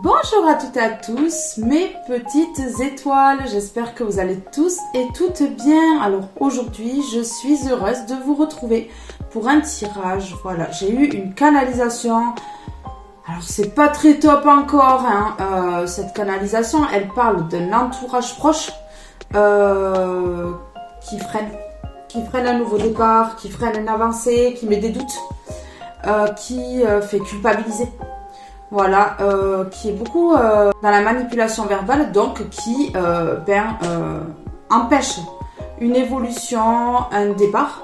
Bonjour à toutes et à tous, mes petites étoiles, j'espère que vous allez tous et toutes bien. Alors aujourd'hui, je suis heureuse de vous retrouver pour un tirage. Voilà, j'ai eu une canalisation. Alors c'est pas très top encore, hein. Cette canalisation, elle parle d'un entourage proche qui freine un nouveau départ, qui freine une avancée, qui met des doutes, qui fait culpabiliser. Voilà, qui est beaucoup dans la manipulation verbale, donc qui empêche une évolution, un départ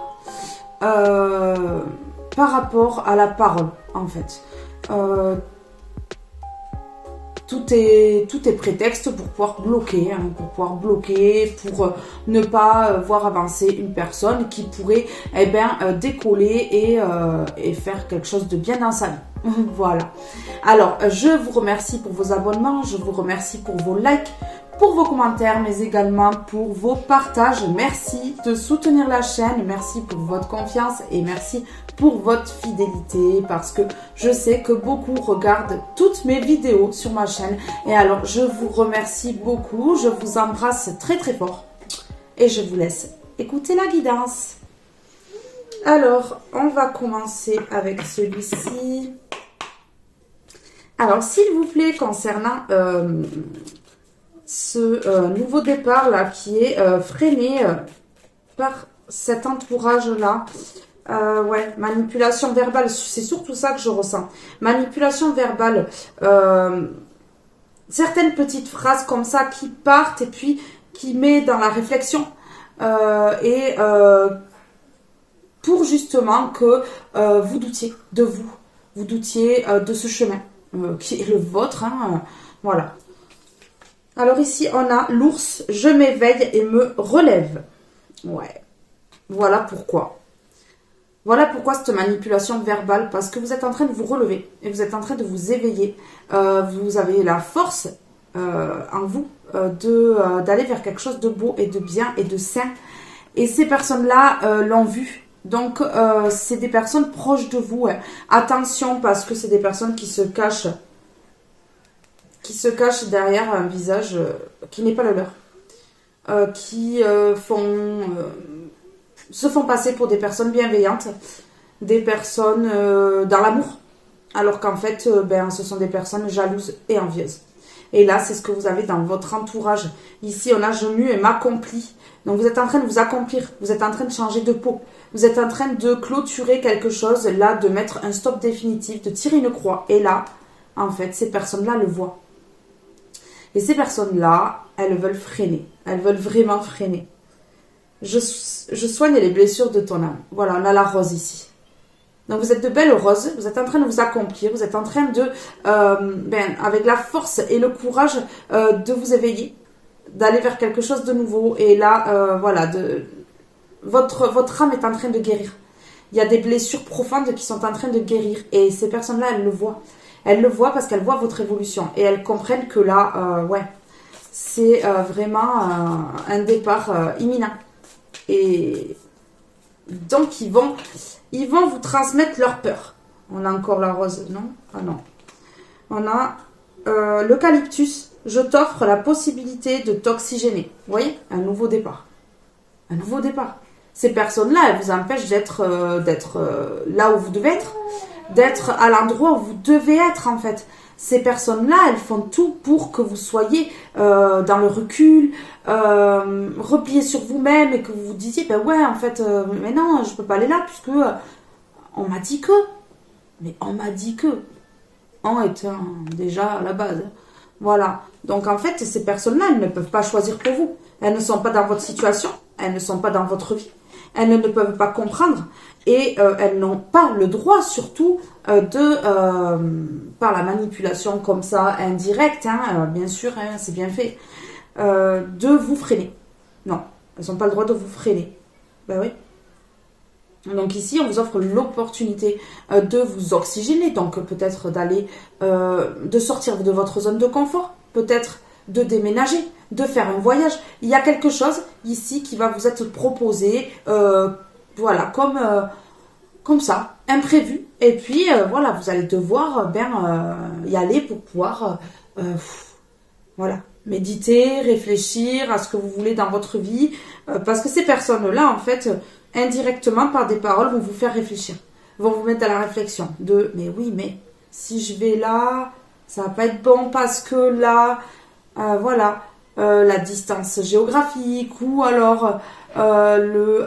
par rapport à la parole, en fait. Tout est prétexte pour pouvoir bloquer, pour ne pas voir avancer une personne qui pourrait décoller et faire quelque chose de bien dans sa vie. Voilà. Alors, je vous remercie pour vos abonnements, je vous remercie pour vos likes, pour vos commentaires, mais également pour vos partages. Merci de soutenir la chaîne, merci pour votre confiance et merci pour votre fidélité parce que je sais que beaucoup regardent toutes mes vidéos sur ma chaîne. Et alors, je vous remercie beaucoup, je vous embrasse très très fort et je vous laisse écouter la guidance. Alors, on va commencer avec celui-ci. Alors, s'il vous plaît, concernant ce nouveau départ-là qui est freiné par cet entourage-là, manipulation verbale, c'est surtout ça que je ressens. Manipulation verbale, certaines petites phrases comme ça qui partent et puis qui met dans la réflexion pour justement que vous doutiez de vous doutiez de ce chemin qui est le vôtre, voilà. Alors ici, on a l'ours, je m'éveille et me relève. Ouais, voilà pourquoi. Voilà pourquoi cette manipulation verbale, parce que vous êtes en train de vous relever et vous êtes en train de vous éveiller. Vous avez la force en vous d'aller vers quelque chose de beau et de bien et de sain. Et ces personnes-là l'ont vu. Donc, c'est des personnes proches de vous. Ouais. Attention, parce que c'est des personnes qui se cachent derrière un visage qui n'est pas le leur. Qui se font passer pour des personnes bienveillantes, des personnes dans l'amour. Alors qu'en fait, ce sont des personnes jalouses et envieuses. Et là, c'est ce que vous avez dans votre entourage. Ici, on a je mue et m'accomplis. Donc, vous êtes en train de vous accomplir. Vous êtes en train de changer de peau. Vous êtes en train de clôturer quelque chose, là, de mettre un stop définitif, de tirer une croix. Et là, en fait, ces personnes-là le voient. Et ces personnes-là, elles veulent freiner. Elles veulent vraiment freiner. Je soigne les blessures de ton âme. Voilà, on a la rose ici. Donc, vous êtes de belles roses, vous êtes en train de vous accomplir, vous êtes en train de, avec la force et le courage de vous éveiller, d'aller vers quelque chose de nouveau. Et là, votre âme est en train de guérir. Il y a des blessures profondes qui sont en train de guérir. Et ces personnes-là, elles le voient. Elles le voient parce qu'elles voient votre évolution. Et elles comprennent que là, c'est vraiment un départ imminent. Et donc, ils vont vous transmettre leur peur. On a encore la rose, non? Ah non. On a l'eucalyptus. Je t'offre la possibilité de t'oxygéner. Vous voyez? Un nouveau départ. Un nouveau départ. Ces personnes-là, elles vous empêchent d'être là où vous devez être. D'être à l'endroit où vous devez être, en fait. Ces personnes-là, elles font tout pour que vous soyez dans le recul, replié sur vous-même et que vous vous disiez, mais non, je peux pas aller là puisque on m'a dit que. Mais on m'a dit que. On est déjà à la base. Voilà. Donc en fait, ces personnes-là, elles ne peuvent pas choisir pour vous. Elles ne sont pas dans votre situation, elles ne sont pas dans votre vie. Elles ne peuvent pas comprendre et elles n'ont pas le droit surtout par la manipulation comme ça, indirecte, bien sûr, c'est bien fait, de vous freiner. Non, elles n'ont pas le droit de vous freiner. Ben oui. Donc ici, on vous offre l'opportunité de vous oxygéner, donc peut-être d'aller, de sortir de votre zone de confort, peut-être de déménager, de faire un voyage. Il y a quelque chose ici qui va vous être proposé, comme comme ça, imprévu. Et puis, voilà, vous allez devoir y aller pour pouvoir, voilà, méditer, réfléchir à ce que vous voulez dans votre vie. Parce que ces personnes-là, en fait, indirectement, par des paroles, vont vous faire réfléchir. Vont vous mettre à la réflexion de, mais oui, mais si je vais là, ça va pas être bon parce que là, voilà, la distance géographique ou alors le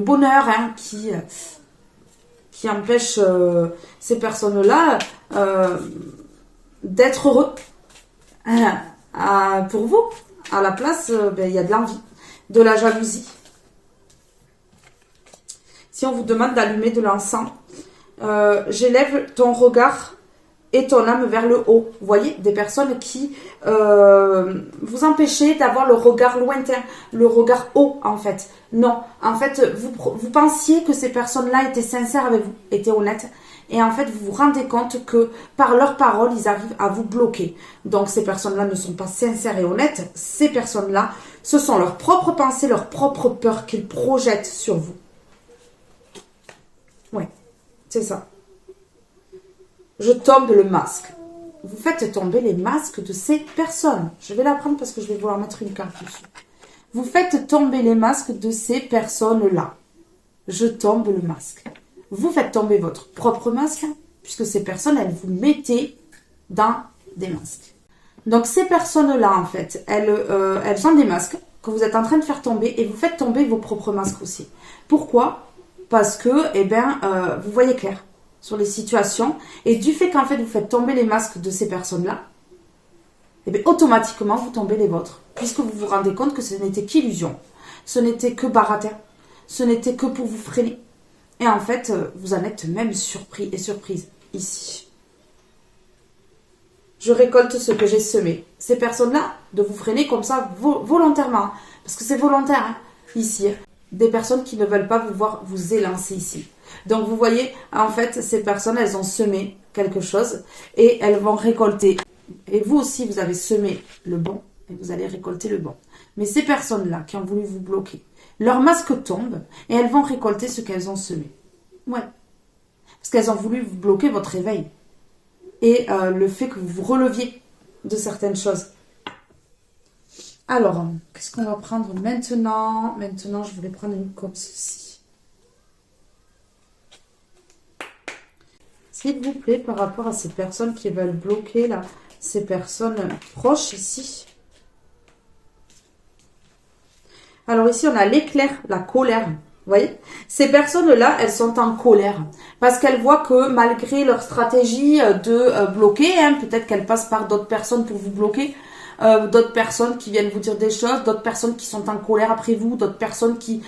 bonheur hein, qui empêche ces personnes-là d'être heureux pour vous. À la place, il y a de l'envie, de la jalousie. Si on vous demande d'allumer de l'encens, j'élève ton regard et ton âme vers le haut. Vous voyez, des personnes qui vous empêchaient d'avoir le regard lointain, le regard haut en fait. Non, en fait, vous pensiez que ces personnes-là étaient sincères avec vous, étaient honnêtes. Et en fait, vous vous rendez compte que par leurs paroles, ils arrivent à vous bloquer. Donc, ces personnes-là ne sont pas sincères et honnêtes. Ces personnes-là, ce sont leurs propres pensées, leurs propres peurs qu'ils projettent sur vous. Ouais, c'est ça. Je tombe le masque. Vous faites tomber les masques de ces personnes. Je vais la prendre parce que je vais vouloir mettre une carte dessus. Vous faites tomber les masques de ces personnes-là. Je tombe le masque. Vous faites tomber votre propre masque, puisque ces personnes, elles vous mettaient dans des masques. Donc ces personnes-là, en fait, elles ont des masques que vous êtes en train de faire tomber et vous faites tomber vos propres masques aussi. Pourquoi ? Parce que, vous voyez clair sur les situations et du fait qu'en fait vous faites tomber les masques de ces personnes-là, automatiquement vous tombez les vôtres, puisque vous vous rendez compte que ce n'était qu'illusion, ce n'était que baratin, ce n'était que pour vous freiner. Et en fait, vous en êtes même surpris et surprise ici. Je récolte ce que j'ai semé. Ces personnes-là, de vous freiner comme ça volontairement, parce que c'est volontaire hein, ici. Des personnes qui ne veulent pas vous voir vous élancer ici. Donc vous voyez, en fait, ces personnes, elles ont semé quelque chose et elles vont récolter. Et vous aussi, vous avez semé le bon et vous allez récolter le bon. Mais ces personnes-là qui ont voulu vous bloquer, leur masque tombe et elles vont récolter ce qu'elles ont semé. Ouais. Parce qu'elles ont voulu vous bloquer votre éveil. Et le fait que vous vous releviez de certaines choses. Alors, qu'est-ce qu'on va prendre maintenant ? Maintenant, je voulais prendre une comme ceci. S'il vous plaît, par rapport à ces personnes qui veulent bloquer là, ces personnes proches ici. Alors ici, on a l'éclair, la colère. Vous voyez ? Ces personnes-là, elles sont en colère. Parce qu'elles voient que malgré leur stratégie de bloquer, hein, peut-être qu'elles passent par d'autres personnes pour vous bloquer, d'autres personnes qui viennent vous dire des choses, d'autres personnes qui sont en colère après vous, d'autres personnes qui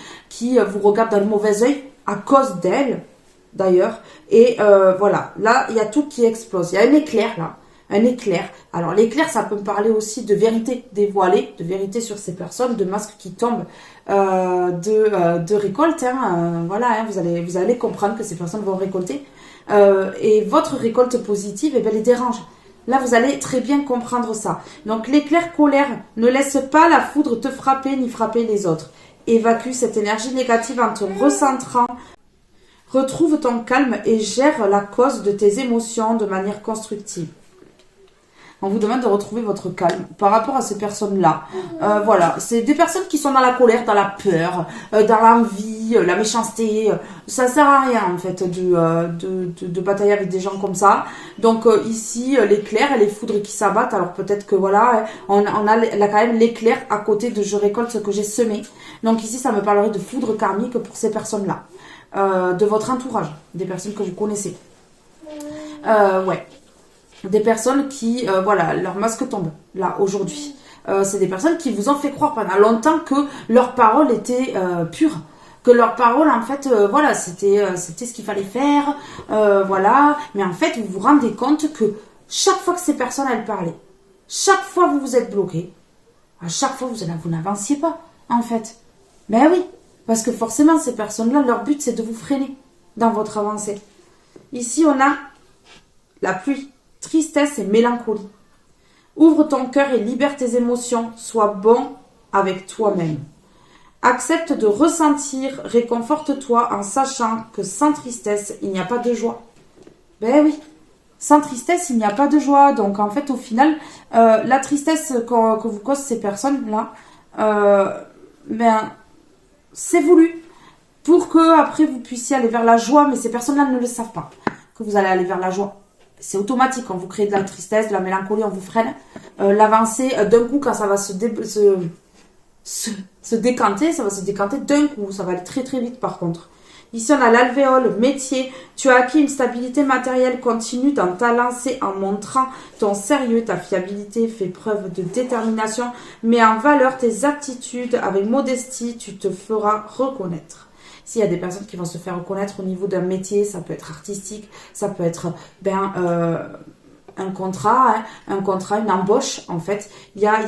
vous regardent d'un mauvais œil à cause d'elles, d'ailleurs. Et voilà, là, il y a tout qui explose. Il y a un éclair, là. Un éclair. Alors, l'éclair, ça peut me parler aussi de vérité dévoilée, de vérité sur ces personnes, de masques qui tombent, de récolte. Hein, voilà, hein, vous allez comprendre que ces personnes vont récolter. Et votre récolte positive, les dérange. Là, vous allez très bien comprendre ça. Donc, l'éclair colère, ne laisse pas la foudre te frapper ni frapper les autres. Évacue cette énergie négative en te recentrant. Retrouve ton calme et gère la cause de tes émotions de manière constructive. On vous demande de retrouver votre calme par rapport à ces personnes-là. Voilà, c'est des personnes qui sont dans la colère, dans la peur, dans l'envie, la méchanceté. Ça sert à rien en fait de batailler avec des gens comme ça. Donc ici, l'éclair et les foudres qui s'abattent. Alors peut-être que voilà, on a quand même l'éclair à côté de je récolte ce que j'ai semé. Donc ici, ça me parlerait de foudre karmique pour ces personnes-là. De votre entourage, des personnes que vous connaissez. Ouais. Des personnes qui, voilà, leur masque tombe, là, aujourd'hui. C'est des personnes qui vous ont fait croire pendant longtemps que leurs paroles étaient pures. Que leurs paroles, en fait, voilà, c'était ce qu'il fallait faire, voilà. Mais en fait, vous vous rendez compte que chaque fois que ces personnes, elles parlaient, chaque fois que vous vous êtes bloqué, à chaque fois, vous n'avanciez pas, en fait. Ben oui, parce que forcément, ces personnes-là, leur but, c'est de vous freiner dans votre avancée. Ici, on a la pluie. Tristesse et mélancolie. Ouvre ton cœur et libère tes émotions. Sois bon avec toi-même. Accepte de ressentir, réconforte-toi en sachant que sans tristesse, il n'y a pas de joie. Ben oui, sans tristesse, il n'y a pas de joie. Donc en fait, au final, la tristesse que vous causent ces personnes-là, ben, c'est voulu pour que après vous puissiez aller vers la joie, mais ces personnes-là ne le savent pas, que vous allez aller vers la joie. C'est automatique, quand vous créez de la tristesse, de la mélancolie, on vous freine. L'avancée, d'un coup, quand ça va se décanter, ça va se décanter d'un coup, ça va aller très très vite par contre. Ici on a l'alvéole, métier, tu as acquis une stabilité matérielle continue dans ta lancée en montrant ton sérieux, ta fiabilité, fais preuve de détermination, mets en valeur tes aptitudes, avec modestie tu te feras reconnaître. S'il y a des personnes qui vont se faire reconnaître au niveau d'un métier, ça peut être artistique, ça peut être un contrat, une embauche en fait. Il y a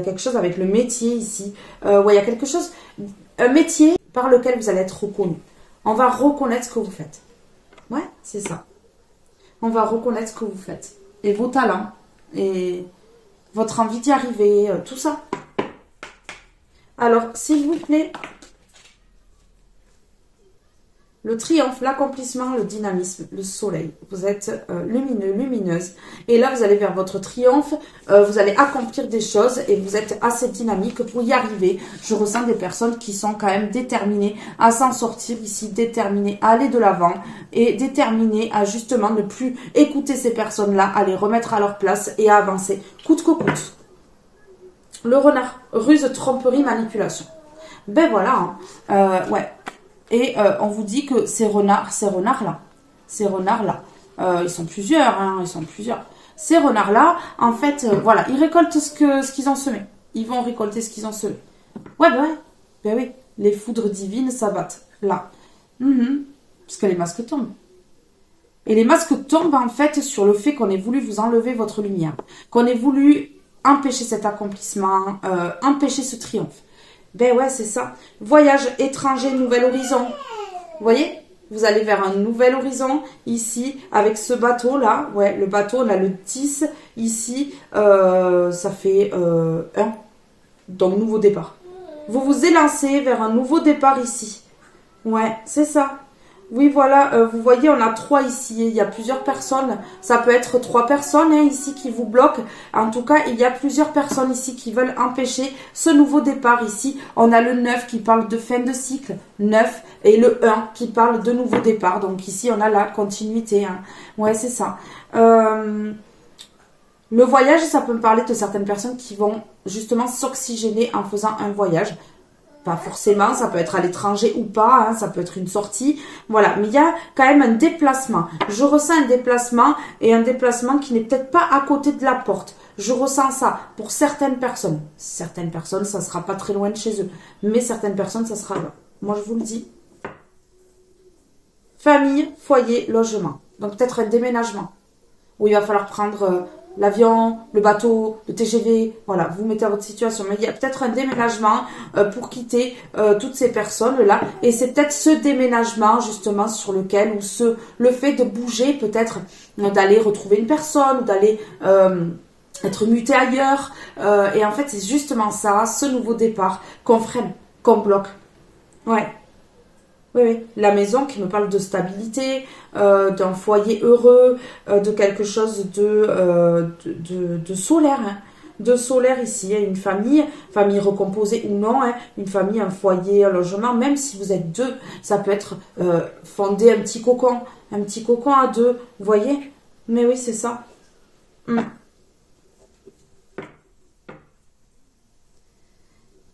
quelque chose avec le métier ici. Il y a quelque chose, un métier par lequel vous allez être reconnu. On va reconnaître ce que vous faites. Ouais, c'est ça. On va reconnaître ce que vous faites. Et vos talents, et votre envie d'y arriver, tout ça. Alors, s'il vous plaît, le triomphe, l'accomplissement, le dynamisme, le soleil. Vous êtes lumineux, lumineuse. Et là, vous allez vers votre triomphe. Vous allez accomplir des choses et vous êtes assez dynamique pour y arriver. Je ressens des personnes qui sont quand même déterminées à s'en sortir ici, déterminées à aller de l'avant et déterminées à justement ne plus écouter ces personnes-là, à les remettre à leur place et à avancer coûte que coûte. Le renard, ruse, tromperie, manipulation. Ben voilà, ouais. Et on vous dit que ces renards-là, ils sont plusieurs, Ces renards-là, en fait, voilà, ils récoltent ce qu'ils ont semé. Ils vont récolter ce qu'ils ont semé. Ouais, ben oui, les foudres divines s'abattent, là. Parce que les masques tombent. Et les masques tombent, en fait, sur le fait qu'on ait voulu vous enlever votre lumière. Qu'on ait voulu empêcher cet accomplissement, empêcher ce triomphe. Ben ouais, c'est ça. Voyage étranger, nouvel horizon. Vous voyez? Vous allez vers un nouvel horizon, ici, avec ce bateau-là. Ouais, le bateau, on a le 10. Ici, ça fait 1. Donc, nouveau départ. Vous vous élancez vers un nouveau départ ici. Ouais, c'est ça. Oui, voilà, vous voyez, on a 3 ici. Il y a plusieurs personnes. Ça peut être 3 personnes ici qui vous bloquent. En tout cas, il y a plusieurs personnes ici qui veulent empêcher ce nouveau départ ici. On a le 9 qui parle de fin de cycle. 9 et le 1 qui parle de nouveau départ. Donc ici, on a la continuité. Ouais, c'est ça. Le voyage, ça peut me parler de certaines personnes qui vont justement s'oxygéner en faisant un voyage. Pas forcément, ça peut être à l'étranger ou pas, ça peut être une sortie, voilà. Mais il y a quand même un déplacement. Je ressens un déplacement et un déplacement qui n'est peut-être pas à côté de la porte. Je ressens ça pour certaines personnes. Certaines personnes, ça sera pas très loin de chez eux. Mais certaines personnes, ça sera là. Moi, je vous le dis. Famille, foyer, logement. Donc peut-être un déménagement. Où il va falloir prendre l'avion, le bateau, le TGV, voilà, vous mettez à votre situation. Mais il y a peut-être un déménagement pour quitter toutes ces personnes-là. Et c'est peut-être ce déménagement, justement, sur lequel, ou le fait de bouger, peut-être d'aller retrouver une personne, ou d'aller être muté ailleurs. Et en fait, c'est justement ça, ce nouveau départ, qu'on freine, qu'on bloque. Ouais. Oui, la maison qui me parle de stabilité, d'un foyer heureux, de quelque chose de solaire. De solaire ici, une famille recomposée ou non, une famille, un foyer, un logement, même si vous êtes 2, ça peut être fonder un petit cocon à 2, vous voyez? Mais oui, c'est ça.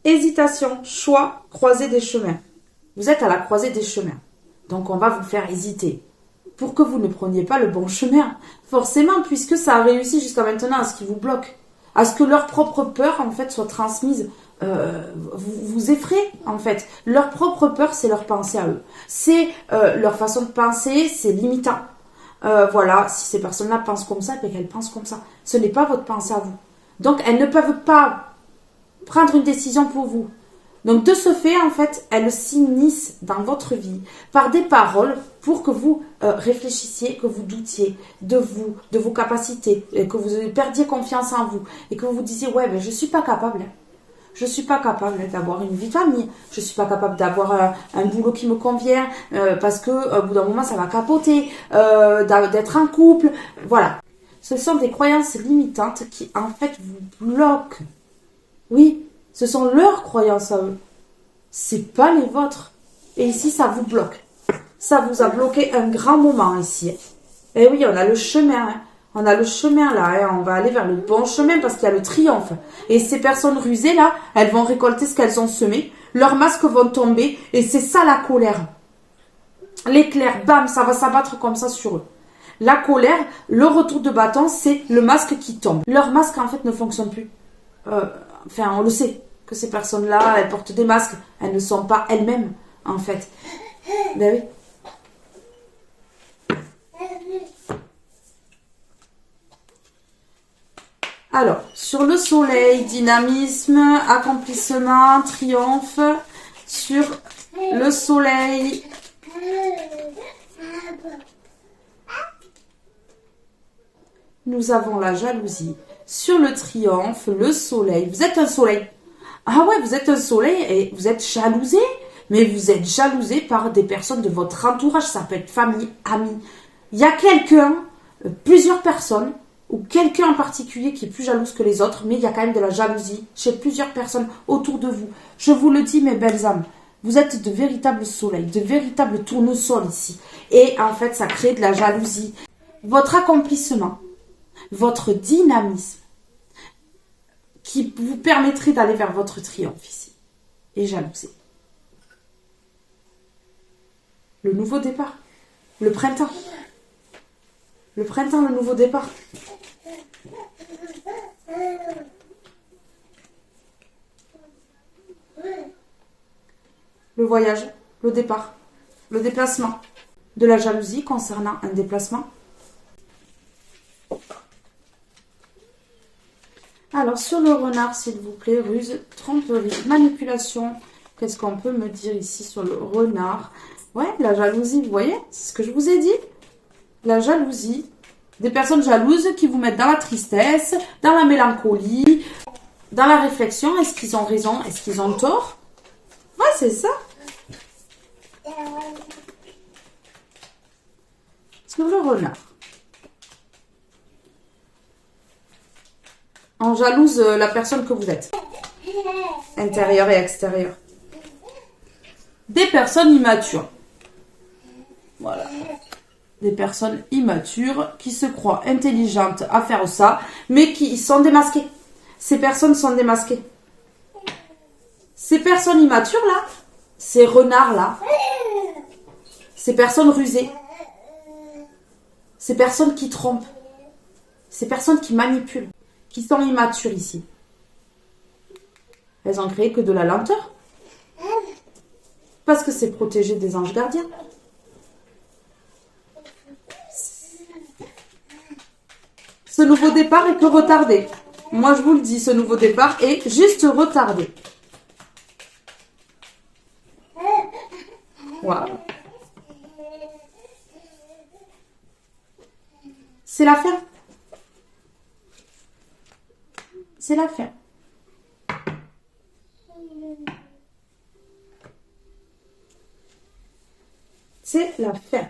Hésitation, choix, croisée des chemins. Vous êtes à la croisée des chemins. Donc, on va vous faire hésiter. Pour que vous ne preniez pas le bon chemin. Forcément, puisque ça a réussi jusqu'à maintenant à ce qui vous bloque. À ce que leur propre peur, en fait, soit transmise. Vous effraie, en fait. Leur propre peur, c'est leur pensée à eux. C'est leur façon de penser, c'est limitant. Voilà, si ces personnes-là pensent comme ça, et qu'elles pensent comme ça. Ce n'est pas votre pensée à vous. Donc, elles ne peuvent pas prendre une décision pour vous. Donc, de ce fait, en fait, elles s'immiscent dans votre vie par des paroles pour que vous réfléchissiez, que vous doutiez de vos capacités, et que vous perdiez confiance en vous et que vous vous disiez, ouais, ben, je ne suis pas capable. Je suis pas capable d'avoir une vie de famille. Je suis pas capable d'avoir un boulot qui me convient parce que au bout d'un moment ça va capoter, d'être en couple. Voilà. Ce sont des croyances limitantes qui en fait vous bloquent. Oui, ce sont leurs croyances à eux. C'est pas les vôtres. Et ici ça vous bloque. Ça vous a bloqué un grand moment ici. Et oui, on a le chemin. Hein. On a le chemin là, hein. On va aller vers le bon chemin parce qu'il y a le triomphe. Et ces personnes rusées là, elles vont récolter ce qu'elles ont semé. Leurs masques vont tomber et c'est ça la colère. L'éclair, bam, ça va s'abattre comme ça sur eux. La colère, le retour de bâton, c'est le masque qui tombe. Leur masque en fait ne fonctionne plus. Enfin, on le sait que ces personnes-là, elles portent des masques. Elles ne sont pas elles-mêmes en fait. Ben oui. Alors, sur le soleil, dynamisme, accomplissement, triomphe. Sur le soleil, nous avons la jalousie. Sur le triomphe, le soleil. Vous êtes un soleil. Ah ouais, vous êtes un soleil et vous êtes jalousé. Mais vous êtes jalousé par des personnes de votre entourage. Ça peut être famille, amis. Il y a quelqu'un, plusieurs personnes, ou quelqu'un en particulier qui est plus jalouse que les autres, mais il y a quand même de la jalousie chez plusieurs personnes autour de vous. Je vous le dis, mes belles âmes, vous êtes de véritables soleils, de véritables tournesols ici. Et en fait, ça crée de la jalousie. Votre accomplissement, votre dynamisme, qui vous permettrait d'aller vers votre triomphe ici, est jalousé. Le nouveau départ, le printemps. Le printemps, le nouveau départ. Le voyage, le départ, le déplacement. De la jalousie concernant un déplacement. Alors, sur le renard, s'il vous plaît, ruse, tromperie, manipulation. Qu'est-ce qu'on peut me dire ici sur le renard? Ouais, la jalousie, vous voyez, c'est ce que je vous ai dit. La jalousie, des personnes jalouses qui vous mettent dans la tristesse, dans la mélancolie, dans la réflexion. Est-ce qu'ils ont raison? Est-ce qu'ils ont tort? Ouais, c'est ça. Sur le renard. On jalouse la personne que vous êtes. Intérieure et extérieure. Des personnes immatures. Voilà. Des personnes immatures qui se croient intelligentes à faire ça, mais qui sont démasquées. Ces personnes sont démasquées. Ces personnes immatures là, ces renards là, ces personnes rusées, ces personnes qui trompent, ces personnes qui manipulent, qui sont immatures ici. Elles ont créé que de la lenteur. Parce que c'est protégé des anges gardiens. Ce nouveau départ est que retardé. Moi, je vous le dis, ce nouveau départ est juste retardé. Voilà. C'est la fin. C'est la fin. C'est la fin.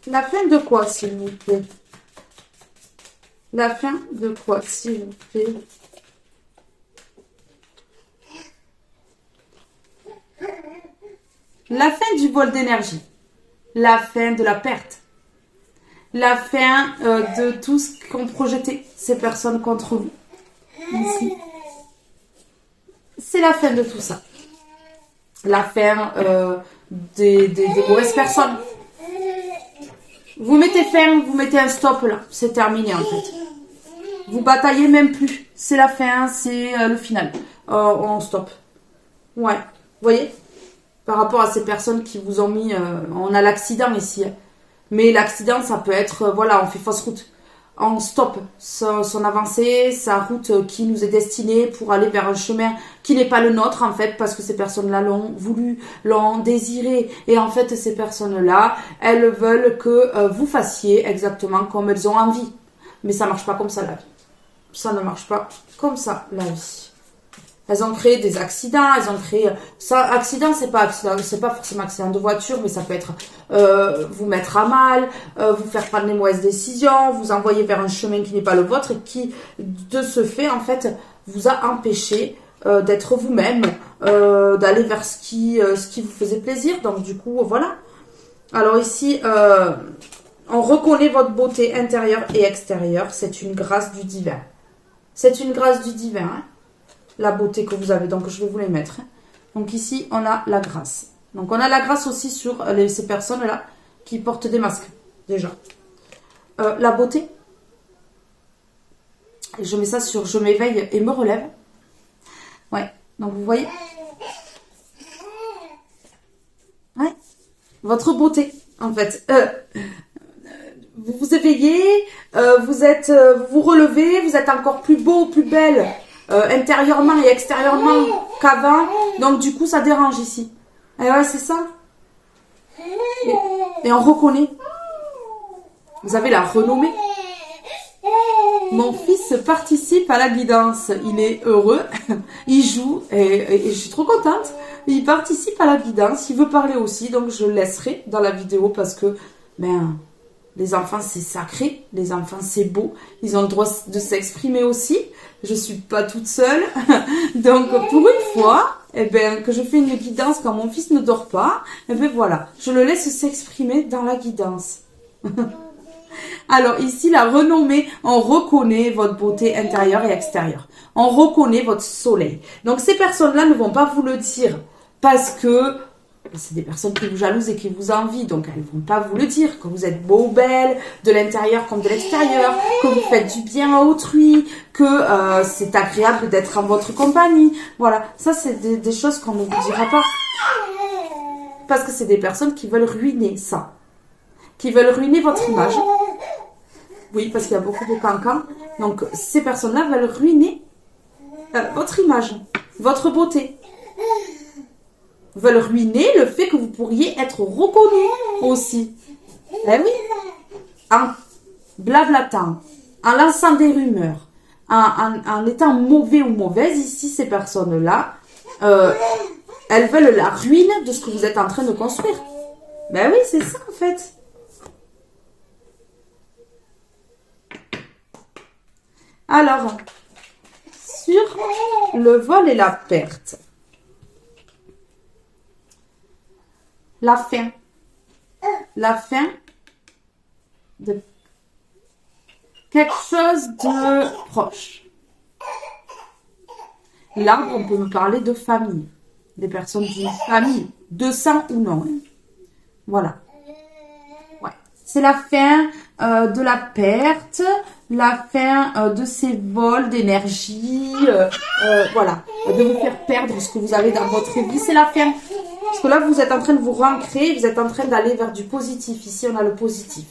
La fin de quoi, s'il vous plaît? La fin de quoi, s'il vous plaît? La fin du vol d'énergie. La fin de la perte. La fin de tout ce qu'ont projeté ces personnes contre vous. Ici. C'est la fin de tout ça. La fin des mauvaises personnes. Vous mettez fin, vous mettez un stop là. C'est terminé en fait. Vous bataillez même plus. C'est la fin, c'est le final. On stop. Ouais. Vous voyez? Par rapport à ces personnes qui vous ont mis... on a l'accident ici. Mais l'accident, ça peut être... voilà, on fait fausse route. On stoppe son avancée, sa route qui nous est destinée pour aller vers un chemin qui n'est pas le nôtre en fait, parce que ces personnes-là l'ont voulu, l'ont désiré. Et en fait, ces personnes-là, elles veulent que vous fassiez exactement comme elles ont envie. Mais ça marche pas comme ça la vie. ça ne marche pas comme ça, la vie. Elles ont créé des accidents, elles ont créé... Ça, accident, c'est pas forcément accident de voiture, mais ça peut être vous mettre à mal, vous faire prendre les mauvaises décisions, vous envoyer vers un chemin qui n'est pas le vôtre et qui, de ce fait, en fait, vous a empêché d'être vous-même, d'aller vers ce qui vous faisait plaisir. Donc, du coup, voilà. Alors ici, on reconnaît votre beauté intérieure et extérieure. C'est une grâce du divin. C'est une grâce du divin, hein, la beauté que vous avez. Donc, je vais vous les mettre. Donc, ici, on a la grâce. Donc, on a la grâce aussi sur ces personnes-là qui portent des masques, déjà. La beauté. Je mets ça sur je m'éveille et me relève. Ouais. Donc, vous voyez. Ouais. Votre beauté, en fait. Vous vous éveillez, vous vous relevez, vous êtes encore plus beau, plus belle, intérieurement et extérieurement qu'avant. Donc, du coup, ça dérange ici. Et ouais, c'est ça. Et on reconnaît. Vous avez la renommée. Mon fils participe à la guidance. Il est heureux. Il joue. Et je suis trop contente. Il participe à la guidance. Il veut parler aussi. Donc, je le laisserai dans la vidéo parce que, les enfants, c'est sacré. Les enfants, c'est beau. Ils ont le droit de s'exprimer aussi. Je suis pas toute seule. Donc, pour une fois, que je fais une guidance quand mon fils ne dort pas, voilà. Je le laisse s'exprimer dans la guidance. Alors, ici, la renommée, on reconnaît votre beauté intérieure et extérieure. On reconnaît votre soleil. Donc, ces personnes-là ne vont pas vous le dire parce que c'est des personnes qui vous jalousent et qui vous envient, donc elles ne vont pas vous le dire, que vous êtes beau ou belle, de l'intérieur comme de l'extérieur, que vous faites du bien à autrui, que c'est agréable d'être en votre compagnie. Voilà, ça c'est des choses qu'on ne vous dira pas. Parce que c'est des personnes qui veulent ruiner ça. Qui veulent ruiner votre image. Oui, parce qu'il y a beaucoup de cancans. Donc ces personnes-là veulent ruiner votre image, votre beauté. Veulent ruiner le fait que vous pourriez être reconnu aussi. Eh oui. En blablatant, en lançant des rumeurs, en étant mauvais ou mauvaise, ici, ces personnes-là, elles veulent la ruine de ce que vous êtes en train de construire. Ben oui, c'est ça en fait. Alors, sur le vol et la perte. La fin. La fin de quelque chose de proche. Là, on peut me parler de famille. Des personnes d'une famille, de sang ou non. Voilà. Ouais. C'est la fin de la perte, la fin de ces vols d'énergie, voilà. De vous faire perdre ce que vous avez dans votre vie, c'est la fin. Parce que là, vous êtes en train de vous rancrer, vous êtes en train d'aller vers du positif. Ici, on a le positif.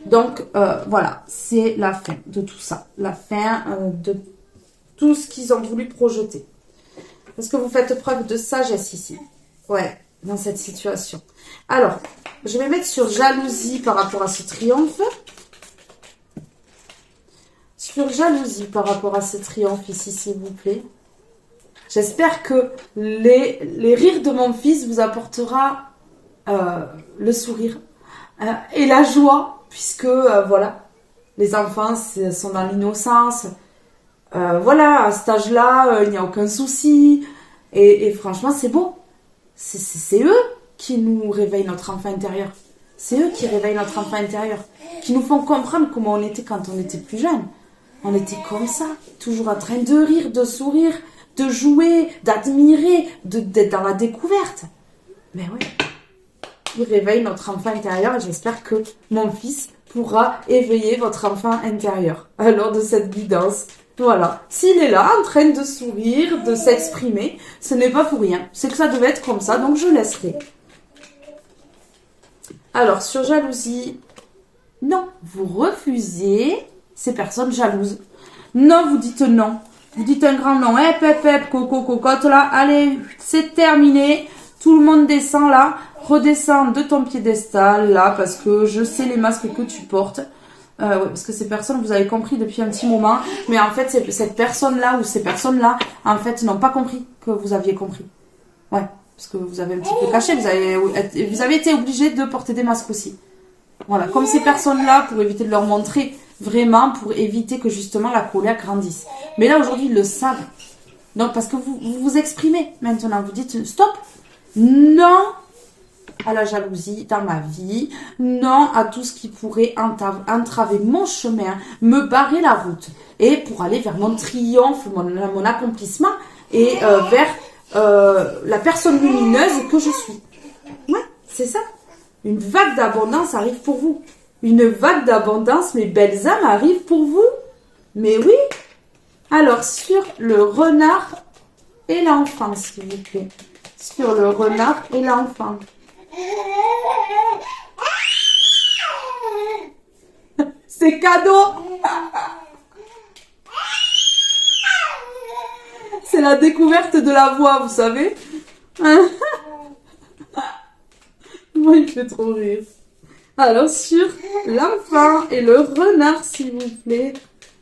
Donc, voilà, c'est la fin de tout ça. La fin de tout ce qu'ils ont voulu projeter. Parce que vous faites preuve de sagesse ici. Ouais, dans cette situation. Alors, je vais mettre sur jalousie par rapport à ce triomphe. Sur jalousie par rapport à ce triomphe ici, s'il vous plaît. J'espère que les rires de mon fils vous apportera le sourire et la joie, puisque, voilà, les enfants sont dans l'innocence. Voilà, à cet âge-là, il n'y a aucun souci. Et franchement, c'est beau. C'est eux qui nous réveillent notre enfant intérieur. C'est eux qui réveillent notre enfant intérieur. Qui nous font comprendre comment on était quand on était plus jeune. On était comme ça, toujours en train de rire, de sourire, de jouer, d'admirer, d'être dans la découverte. Mais ouais, ils réveillent notre enfant intérieur et j'espère que mon fils pourra éveiller votre enfant intérieur lors de cette guidance. Voilà, s'il est là en train de sourire, de s'exprimer, ce n'est pas pour rien. C'est que ça devait être comme ça, donc je laisserai. Alors, sur jalousie, non, vous refusez ces personnes jalouses. Non, vous dites non. Vous dites un grand non. Coco, cocotte, là. Allez, c'est terminé. Tout le monde descend là. Redescends de ton piédestal là parce que je sais les masques que tu portes. Ouais, parce que ces personnes, vous avez compris depuis un petit moment, mais en fait, cette personne-là ou ces personnes-là, en fait, n'ont pas compris que vous aviez compris. Ouais, parce que vous avez un petit peu caché, vous avez été obligé de porter des masques aussi. Voilà, comme ces personnes-là, pour éviter de leur montrer, vraiment, pour éviter que justement la colère grandisse. Mais là, aujourd'hui, ils le savent. Donc, parce que vous vous exprimez maintenant, vous dites stop, non à la jalousie dans ma vie, non à tout ce qui pourrait entraver mon chemin, me barrer la route, et pour aller vers mon triomphe, mon accomplissement, et vers la personne lumineuse que je suis. Ouais, c'est ça. Une vague d'abondance arrive pour vous. Une vague d'abondance, mes belles âmes, arrive pour vous. Mais oui. Alors, sur le renard et l'enfant, s'il vous plaît. Sur le renard et l'enfant. C'est cadeau. C'est la découverte de la voix, vous savez. Moi, il fait trop rire. Alors, sur l'enfant et le renard, s'il vous plaît.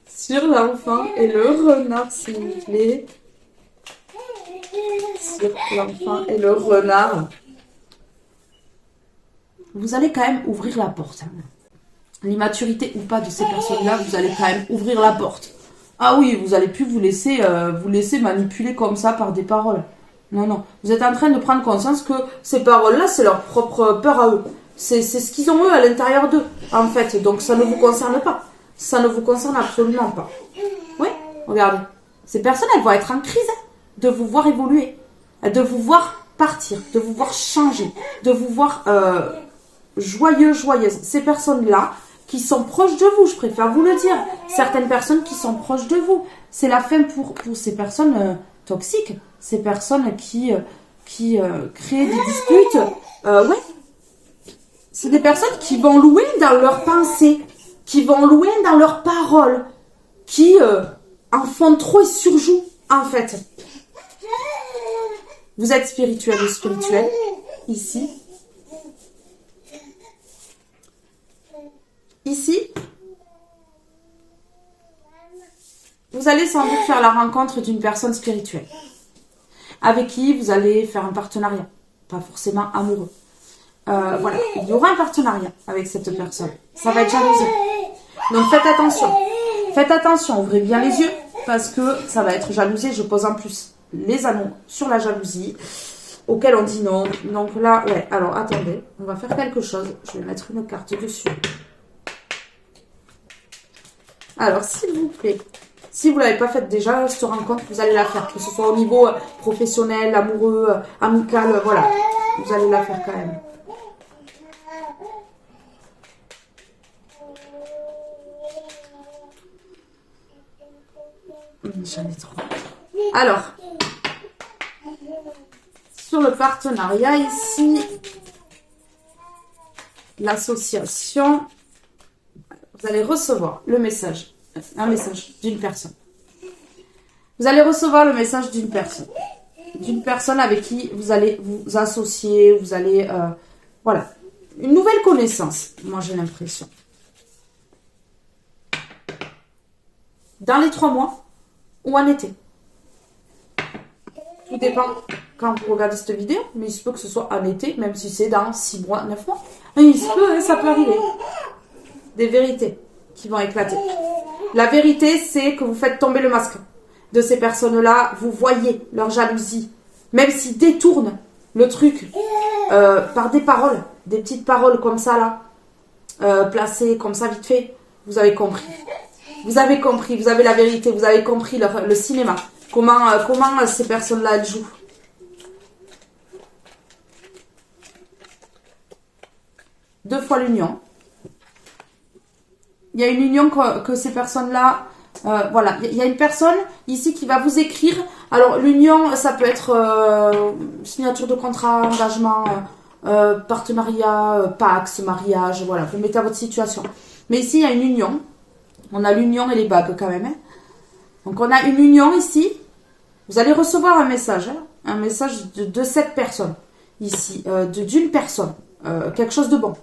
Sur l'enfant et le renard, s'il vous plaît. Sur l'enfant et le renard. Vous allez quand même ouvrir la porte. L'immaturité ou pas de ces personnes-là, vous allez quand même ouvrir la porte. Ah oui, vous allez plus vous laisser manipuler comme ça par des paroles. Non, non. Vous êtes en train de prendre conscience que ces paroles-là, c'est leur propre peur à eux. C'est ce qu'ils ont eux à l'intérieur d'eux, en fait. Donc ça ne vous concerne pas. Ça ne vous concerne absolument pas. Oui, regardez. Ces personnes, elles vont être en crise de vous voir évoluer, de vous voir partir, de vous voir changer, de vous voir joyeuse. Ces personnes-là qui sont proches de vous, je préfère vous le dire. Certaines personnes qui sont proches de vous. C'est la fin pour ces personnes toxiques. Ces personnes qui créent des disputes. Ouais. C'est des personnes qui vont loin dans leurs pensées, qui vont loin dans leurs paroles, qui en font trop et surjouent, en fait. Vous êtes spirituel ou spirituel, ici. Ici, vous allez sans doute faire la rencontre d'une personne spirituelle, avec qui vous allez faire un partenariat, pas forcément amoureux. Voilà, il y aura un partenariat avec cette personne. Ça va être jalousé. Donc faites attention. Faites attention, ouvrez bien les yeux, parce que ça va être jalousé. Je pose en plus les anneaux sur la jalousie, auquel on dit non. Donc là, ouais, alors attendez, on va faire quelque chose. Je vais mettre une carte dessus. Alors, s'il vous plaît, si vous ne l'avez pas faite déjà, cette rencontre, vous allez la faire. Que ce soit au niveau professionnel, amoureux, amical, voilà. Vous allez la faire quand même. J'en ai trop. Alors, sur le partenariat ici, l'association, vous allez recevoir le message, un message d'une personne. Vous allez recevoir le message d'une personne avec qui vous allez vous associer, vous allez, voilà, une nouvelle connaissance, moi j'ai l'impression. Dans les 3 mois ou en été. Tout dépend quand vous regardez cette vidéo, mais il se peut que ce soit en été, même si c'est dans 6 mois, 9 mois. Et il se peut, ça peut arriver. Des vérités qui vont éclater. La vérité, c'est que vous faites tomber le masque de ces personnes-là. Vous voyez leur jalousie, même s'ils détournent le truc par des paroles, des petites paroles comme ça là, placées comme ça vite fait. Vous avez compris. Vous avez compris, vous avez la vérité, vous avez compris le cinéma. Comment ces personnes-là, elles jouent. Deux fois l'union. Il y a une union que ces personnes-là... voilà, il y a une personne ici qui va vous écrire. Alors, l'union, ça peut être signature de contrat, engagement, partenariat, pax, mariage, voilà. Vous mettez à votre situation. Mais ici, il y a une union. On a l'union et les bagues quand même. Hein. Donc, on a une union ici. Vous allez recevoir un message. Hein, un message de cette personne. Ici. D'une personne. Quelque chose de bon.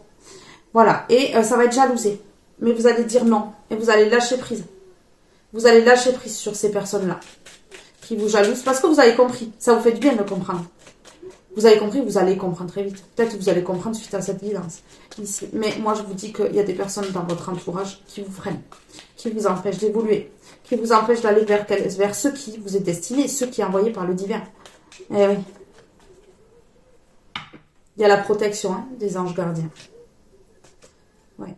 Voilà. Et ça va être jalousé. mais vous allez dire non. Et vous allez lâcher prise. Vous allez lâcher prise sur ces personnes-là qui vous jalousent parce que vous avez compris. Ça vous fait du bien de le comprendre. Vous avez compris, vous allez comprendre très vite. Peut-être que vous allez comprendre suite à cette guidance ici. Mais moi, je vous dis qu'il y a des personnes dans votre entourage qui vous freinent, qui vous empêchent d'évoluer, qui vous empêchent d'aller vers ceux qui vous est destiné, ceux qui est envoyé par le divin. Eh oui. Il y a la protection des anges gardiens. Ouais.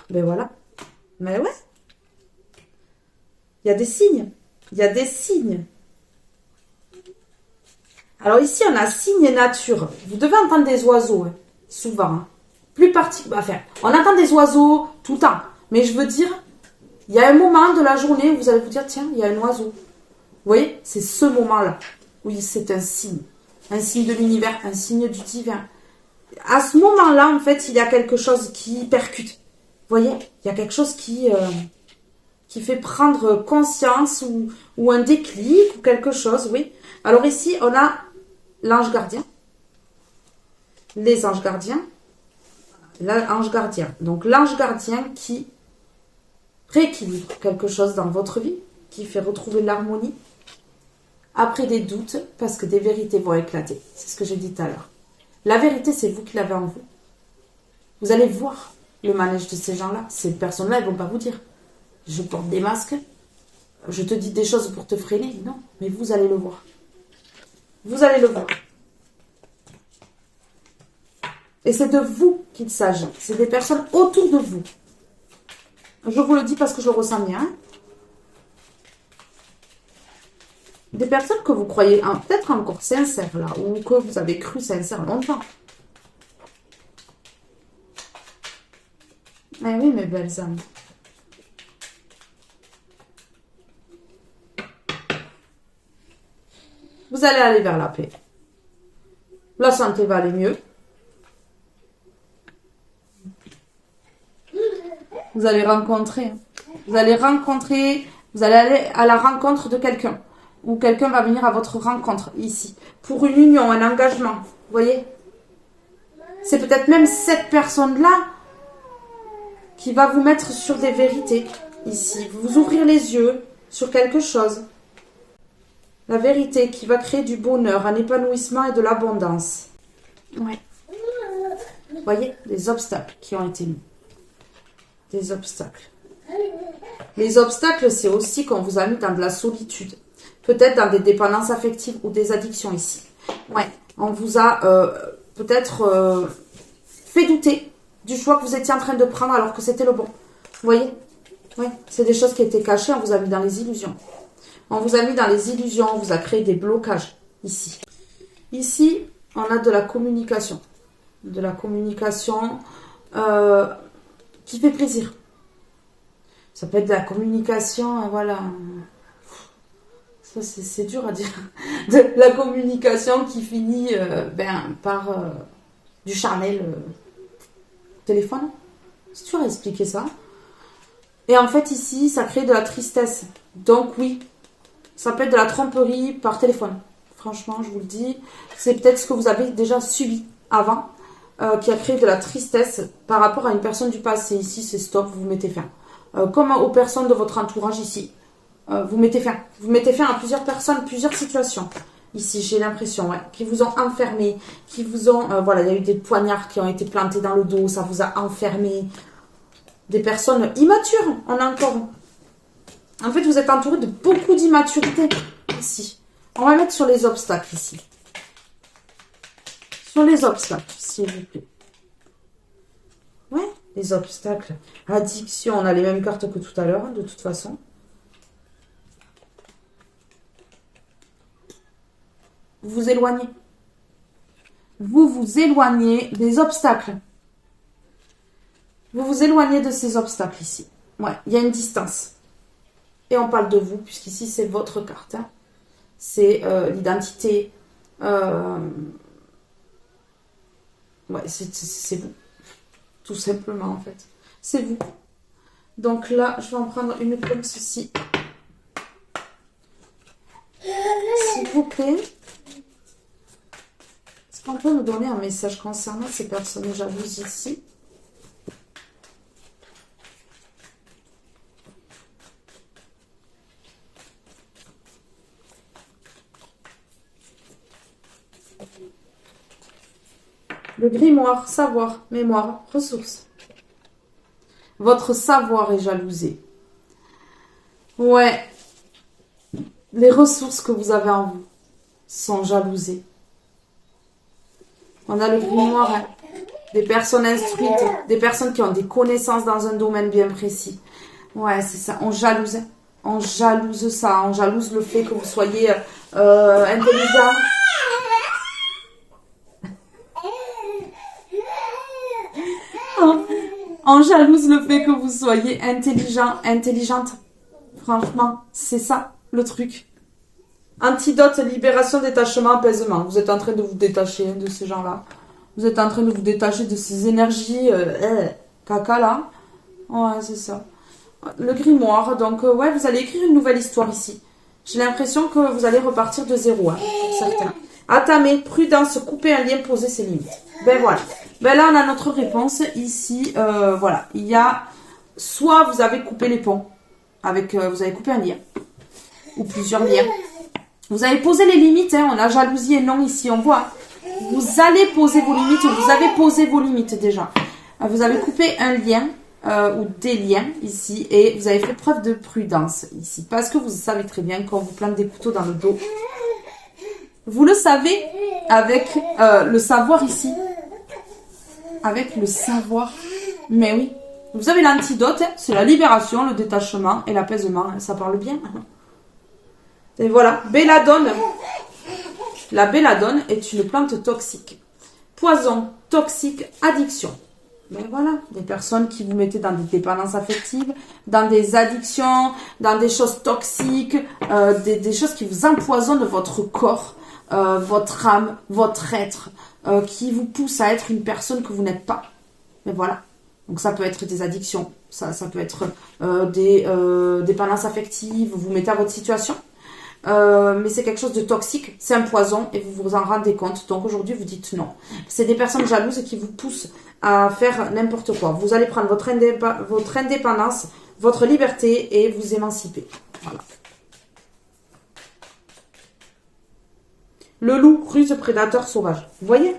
Ben voilà. Mais ouais. Il y a des signes. Il y a des signes. Alors ici, on a signe et nature. Vous devez entendre des oiseaux, souvent. Plus particulièrement. Enfin, on entend des oiseaux tout le temps. Mais je veux dire, il y a un moment de la journée où vous allez vous dire, tiens, il y a un oiseau. Vous voyez, c'est ce moment-là. Oui, c'est un signe. Un signe de l'univers, un signe du divin. À ce moment-là, en fait, il y a quelque chose qui percute. Vous voyez, il y a quelque chose qui fait prendre conscience ou un déclic ou quelque chose, oui. Alors ici, on a l'ange gardien, les anges gardiens, l'ange gardien. Donc l'ange gardien qui rééquilibre quelque chose dans votre vie, qui fait retrouver l'harmonie après des doutes, parce que des vérités vont éclater. C'est ce que j'ai dit tout à l'heure. La vérité, c'est vous qui l'avez en vous. Vous allez voir le manège de ces gens-là. Ces personnes-là, elles ne vont pas vous dire « Je porte des masques, je te dis des choses pour te freiner. » Non, mais vous allez le voir. Vous allez le voir. Et c'est de vous qu'il s'agit. C'est des personnes autour de vous. Je vous le dis parce que je le ressens bien. Des personnes que vous croyez peut-être encore sincères là, ou que vous avez cru sincères longtemps. Eh oui, mes belles âmes. Vous allez aller vers la paix. La santé va aller mieux. Vous allez aller à la rencontre de quelqu'un. Ou quelqu'un va venir à votre rencontre, ici. Pour une union, un engagement. Vous voyez? C'est peut-être même cette personne-là qui va vous mettre sur des vérités, ici. Vous ouvrir les yeux sur quelque chose. La vérité qui va créer du bonheur, un épanouissement et de l'abondance. Ouais. Vous voyez? Des obstacles qui ont été mis. Des obstacles. Les obstacles, c'est aussi qu'on vous a mis dans de la solitude. Peut-être dans des dépendances affectives ou des addictions ici. Ouais, on vous a peut-être fait douter du choix que vous étiez en train de prendre alors que c'était le bon. Vous voyez? Ouais, c'est des choses qui étaient cachées, on vous a mis dans les illusions. On vous a mis dans les illusions, on vous a créé des blocages ici. Ici, on a de la communication. De la communication qui fait plaisir. Ça peut être de la communication, voilà. Ça, c'est dur à dire. De la communication qui finit par du charnel téléphone. C'est dur à expliquer ça. Et en fait, ici, ça crée de la tristesse. Donc oui, ça peut être de la tromperie par téléphone. Franchement, je vous le dis. C'est peut-être ce que vous avez déjà subi avant, qui a créé de la tristesse par rapport à une personne du passé. Ici, c'est stop, vous mettez fin. Comme aux personnes de votre entourage ici. Vous mettez fin. Vous mettez fin à plusieurs personnes, plusieurs situations. Ici, j'ai l'impression, ouais, qui vous ont enfermé, qui vous ont... voilà, il y a eu des poignards qui ont été plantés dans le dos, ça vous a enfermé. Des personnes immatures, on a encore... En fait, vous êtes entouré de beaucoup d'immaturité, ici. On va mettre sur les obstacles, ici. Sur les obstacles, s'il vous plaît. Ouais, les obstacles. Addiction, on a les mêmes cartes que tout à l'heure, de toute façon. Vous vous éloignez. Vous vous éloignez des obstacles. Vous vous éloignez de ces obstacles ici. Ouais, il y a une distance. Et on parle de vous, puisqu'ici, c'est votre carte. Hein. C'est l'identité. Ouais, c'est vous. Tout simplement, en fait. C'est vous. Donc là, je vais en prendre une comme ceci. S'il vous plaît. Est-ce qu'on peut me donner un message concernant ces personnes jalouses ici? Le grimoire, savoir, mémoire, ressources. Votre savoir est jalousé. Ouais. Les ressources que vous avez en vous sont jalousées. On a le grimoire, hein. Des personnes instruites, des personnes qui ont des connaissances dans un domaine bien précis. Ouais, c'est ça. On jalouse. On jalouse ça. On jalouse le fait que vous soyez intelligent. On jalouse le fait que vous soyez intelligent, intelligente. Franchement, c'est ça le truc. Antidote, libération, détachement, apaisement. Vous êtes en train de vous détacher de ces gens-là. Vous êtes en train de vous détacher de ces énergies caca là. Ouais, c'est ça. Le grimoire, donc ouais, vous allez écrire une nouvelle histoire ici. J'ai l'impression que vous allez repartir de zéro, hein, pour certains. Attamer, prudence, couper un lien, poser ses limites. Ben voilà. Ben là, on a notre réponse ici. Voilà. Il y a soit vous avez coupé les ponts, avec, vous avez coupé un lien, ou plusieurs liens. Vous avez posé les limites, hein, on a jalousie et non ici, on voit. Vous allez poser vos limites, ou vous avez posé vos limites déjà. Vous avez coupé un lien, ou des liens ici, et vous avez fait preuve de prudence ici. Parce que vous savez très bien qu'on vous plante des couteaux dans le dos. Vous le savez avec le savoir ici. Avec le savoir. Mais oui. Vous avez l'antidote, hein, c'est la libération, le détachement et l'apaisement. Hein, ça parle bien. Et voilà, belladone. La belladone est une plante toxique. Poison, toxique, addiction. Ben voilà, des personnes qui vous mettaient dans des dépendances affectives, dans des addictions, dans des choses toxiques, des choses qui vous empoisonnent votre corps, votre âme, votre être, qui vous poussent à être une personne que vous n'êtes pas. Mais voilà. Donc ça peut être des addictions, ça peut être des dépendances affectives, vous mettez à votre situation. Mais c'est quelque chose de toxique, c'est un poison et vous vous en rendez compte. Donc aujourd'hui vous dites non. C'est des personnes jalouses qui vous poussent à faire n'importe quoi. Vous allez prendre votre indépendance, votre liberté et vous émanciper. Voilà. Le loup, ruse, prédateur, sauvage. Vous voyez?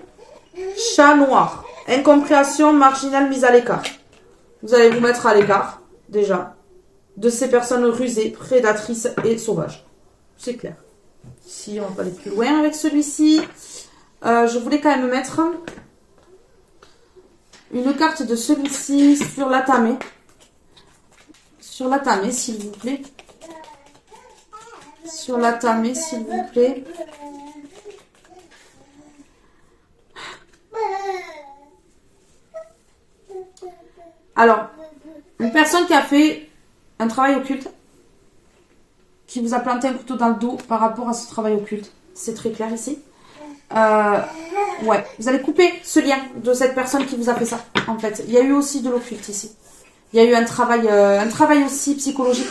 Chat noir, incompréhension, marginale, mise à l'écart. Vous allez vous mettre à l'écart, déjà, de ces personnes rusées, prédatrices et sauvages. C'est clair. Ici, on va aller plus loin avec celui-ci. Je voulais quand même mettre une carte de celui-ci sur l'atamé. Sur l'atamé, s'il vous plaît. Sur l'atamé, s'il vous plaît. Alors, une personne qui a fait un travail occulte, qui vous a planté un couteau dans le dos par rapport à ce travail occulte. C'est très clair ici. Ouais, vous allez couper ce lien de cette personne qui vous a fait ça, en fait. Il y a eu aussi de l'occulte ici. Il y a eu un travail aussi psychologique.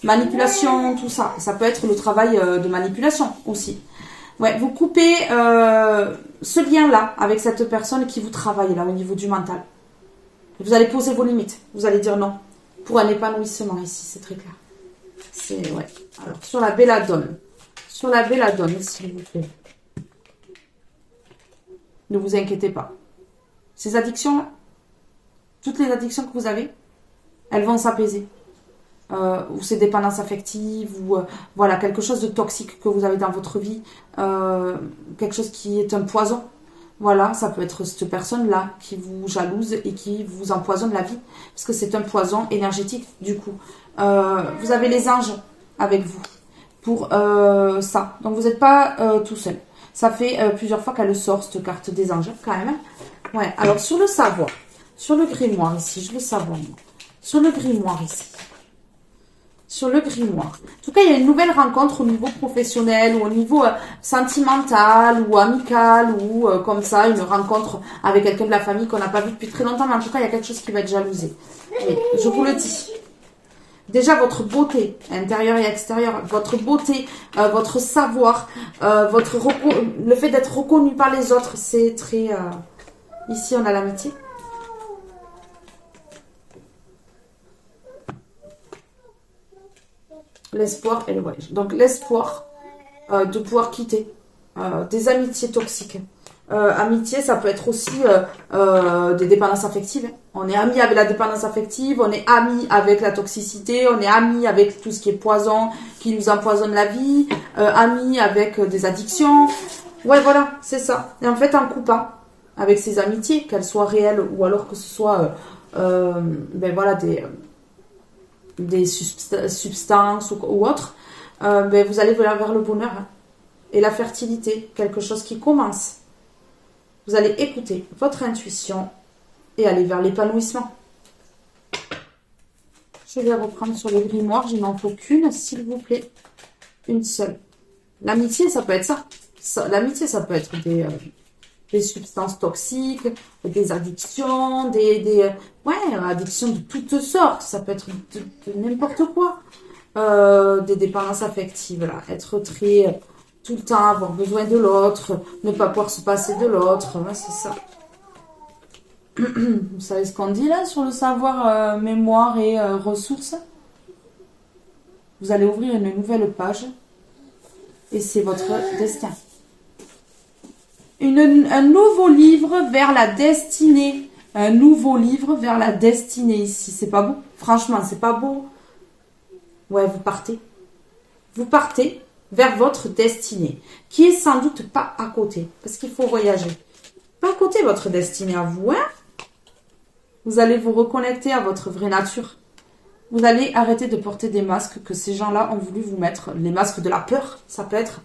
Manipulation, tout ça. Ça peut être le travail de manipulation aussi. Ouais, vous coupez ce lien-là avec cette personne qui vous travaille là au niveau du mental. Vous allez poser vos limites. Vous allez dire non. Pour un épanouissement ici, c'est très clair. C'est, ouais. Alors, sur la belladone. Sur la belladone, s'il vous plaît. Ne vous inquiétez pas. Ces addictions-là, toutes les addictions que vous avez, elles vont s'apaiser. Ou ces dépendances affectives, ou voilà, quelque chose de toxique que vous avez dans votre vie, quelque chose qui est un poison. Voilà, ça peut être cette personne-là qui vous jalouse et qui vous empoisonne la vie. Parce que c'est un poison énergétique, du coup. Vous avez les anges avec vous pour ça. Donc, vous n'êtes pas tout seul. Ça fait plusieurs fois qu'elle sort, cette carte des anges, quand même. Ouais, alors, sur le savoir, sur le grimoire, ici, je veux savoir. Sur le grimoire, ici. Sur le grimoire. En tout cas, il y a une nouvelle rencontre au niveau professionnel ou au niveau sentimental ou amical ou comme ça, une rencontre avec quelqu'un de la famille qu'on n'a pas vu depuis très longtemps. Mais en tout cas, il y a quelque chose qui va être jalousé. Mais je vous le dis. Déjà, votre beauté, intérieure et extérieure, votre beauté, votre savoir, le fait d'être reconnu par les autres, c'est très... Ici, on a l'amitié. L'espoir et le voyage. Donc, l'espoir de pouvoir quitter des amitiés toxiques. Amitié, ça peut être aussi des dépendances affectives. Hein. On est amis avec la dépendance affective, on est amis avec la toxicité, on est amis avec tout ce qui est poison, qui nous empoisonne la vie, amis avec des addictions. Ouais, voilà, c'est ça. Et en fait, en coupant avec ces amitiés, qu'elles soient réelles ou alors que ce soit ben voilà, des substances ou autres, ben vous allez vers le bonheur hein, et la fertilité, quelque chose qui commence. Vous allez écouter votre intuition et aller vers l'épanouissement. Je vais reprendre sur le grimoire, je n'en faut qu'une, s'il vous plaît. Une seule. L'amitié, ça peut être ça. L'amitié, ça peut être des substances toxiques, des addictions, addictions de toutes sortes. Ça peut être de n'importe quoi. Des dépendances affectives, là. Être très... tout le temps, avoir besoin de l'autre, ne pas pouvoir se passer de l'autre, ouais, c'est ça. Vous savez ce qu'on dit là sur le savoir, mémoire et ressources? Vous allez ouvrir une nouvelle page et c'est votre destin. Un nouveau livre vers la destinée. Un nouveau livre vers la destinée ici. C'est pas beau? Franchement, c'est pas beau? Ouais, vous partez. Vous partez vers votre destinée, qui est sans doute pas à côté, parce qu'il faut voyager. Pas à côté votre destinée à vous, hein? Vous allez vous reconnecter à votre vraie nature. Vous allez arrêter de porter des masques que ces gens-là ont voulu vous mettre. Les masques de la peur, ça peut être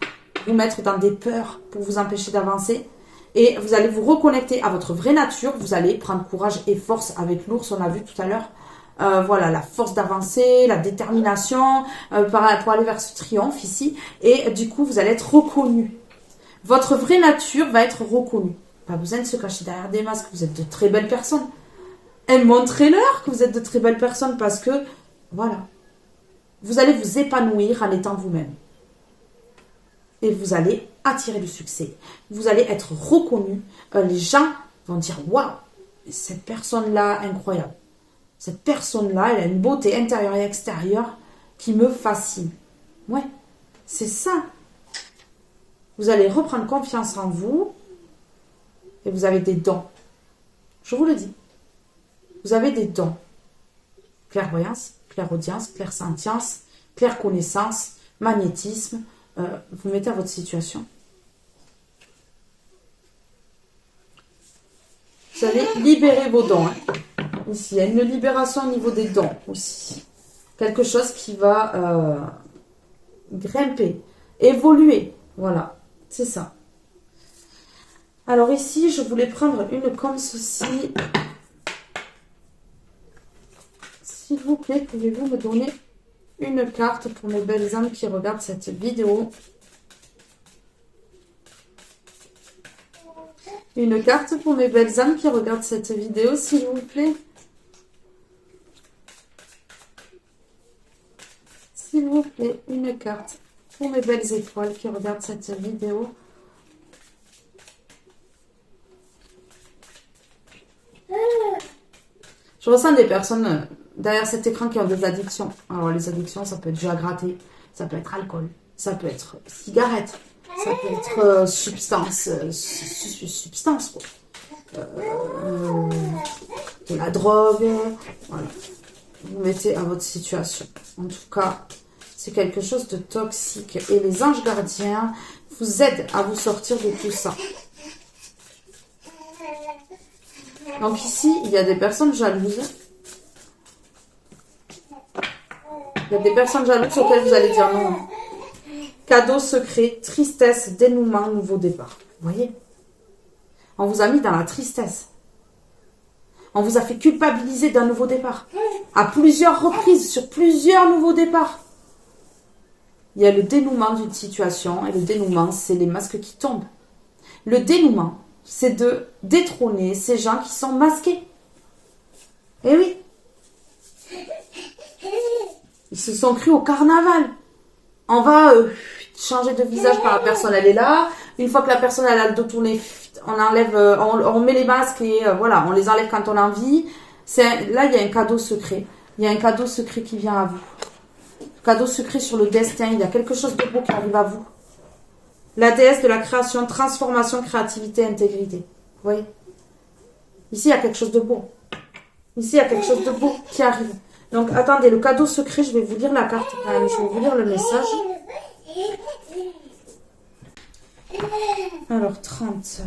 vous mettre dans des peurs pour vous empêcher d'avancer. Et vous allez vous reconnecter à votre vraie nature. Vous allez prendre courage et force avec l'ours, on a vu tout à l'heure. Voilà, la force d'avancer, la détermination pour aller vers ce triomphe ici. Et du coup, vous allez être reconnu. Votre vraie nature va être reconnue. Pas besoin de se cacher derrière des masques. Vous êtes de très belles personnes. Et montrez-leur que vous êtes de très belles personnes parce que, voilà, vous allez vous épanouir en étant vous-même. Et vous allez attirer le succès. Vous allez être reconnu. Les gens vont dire, waouh, cette personne-là, incroyable. Cette personne-là, elle a une beauté intérieure et extérieure qui me fascine. Ouais, c'est ça. Vous allez reprendre confiance en vous et vous avez des dons. Je vous le dis. Vous avez des dons. Clairvoyance, clairaudience, clairsentience, clairconnaissance, magnétisme. Vous mettez à votre situation. Vous allez libérer vos dons. Hein. Ici, il y a une libération au niveau des dons aussi. Quelque chose qui va grimper, évoluer. Voilà, c'est ça. Alors ici, je voulais prendre une comme ceci. S'il vous plaît, pouvez-vous me donner une carte pour mes belles âmes qui regardent cette vidéo? Une carte pour mes belles âmes qui regardent cette vidéo, s'il vous plaît. S'il vous plaît, une carte pour mes belles étoiles qui regardent cette vidéo. Je ressens des personnes derrière cet écran qui ont des addictions. Alors les addictions, ça peut être jeu à gratter, ça peut être alcool, ça peut être cigarette, ça peut être substance quoi. De la drogue, voilà. Vous mettez à votre situation. En tout cas, c'est quelque chose de toxique. Et les anges gardiens vous aident à vous sortir de tout ça. Donc ici, il y a des personnes jalouses. Il y a des personnes jalouses auxquelles vous allez dire non. Cadeau secret, tristesse, dénouement, nouveau départ. Vous voyez? On vous a mis dans la tristesse. On vous a fait culpabiliser d'un nouveau départ. À plusieurs reprises, sur plusieurs nouveaux départs. Il y a le dénouement d'une situation. Et le dénouement, c'est les masques qui tombent. Le dénouement, c'est de détrôner ces gens qui sont masqués. Eh oui. Ils se sont cru au carnaval. On va changer de visage par la personne, elle est là. Une fois que la personne elle a le dos tourné, on enlève, on met les masques et voilà, on les enlève quand on a envie. Là, il y a un cadeau secret. Il y a un cadeau secret qui vient à vous. Cadeau secret sur le destin. Il y a quelque chose de beau qui arrive à vous. La déesse de la création, transformation, créativité, intégrité. Vous voyez? Ici, il y a quelque chose de beau. Ici, il y a quelque chose de beau qui arrive. Donc, attendez, le cadeau secret, je vais vous lire la carte. Je vais vous lire le message. Alors, 30.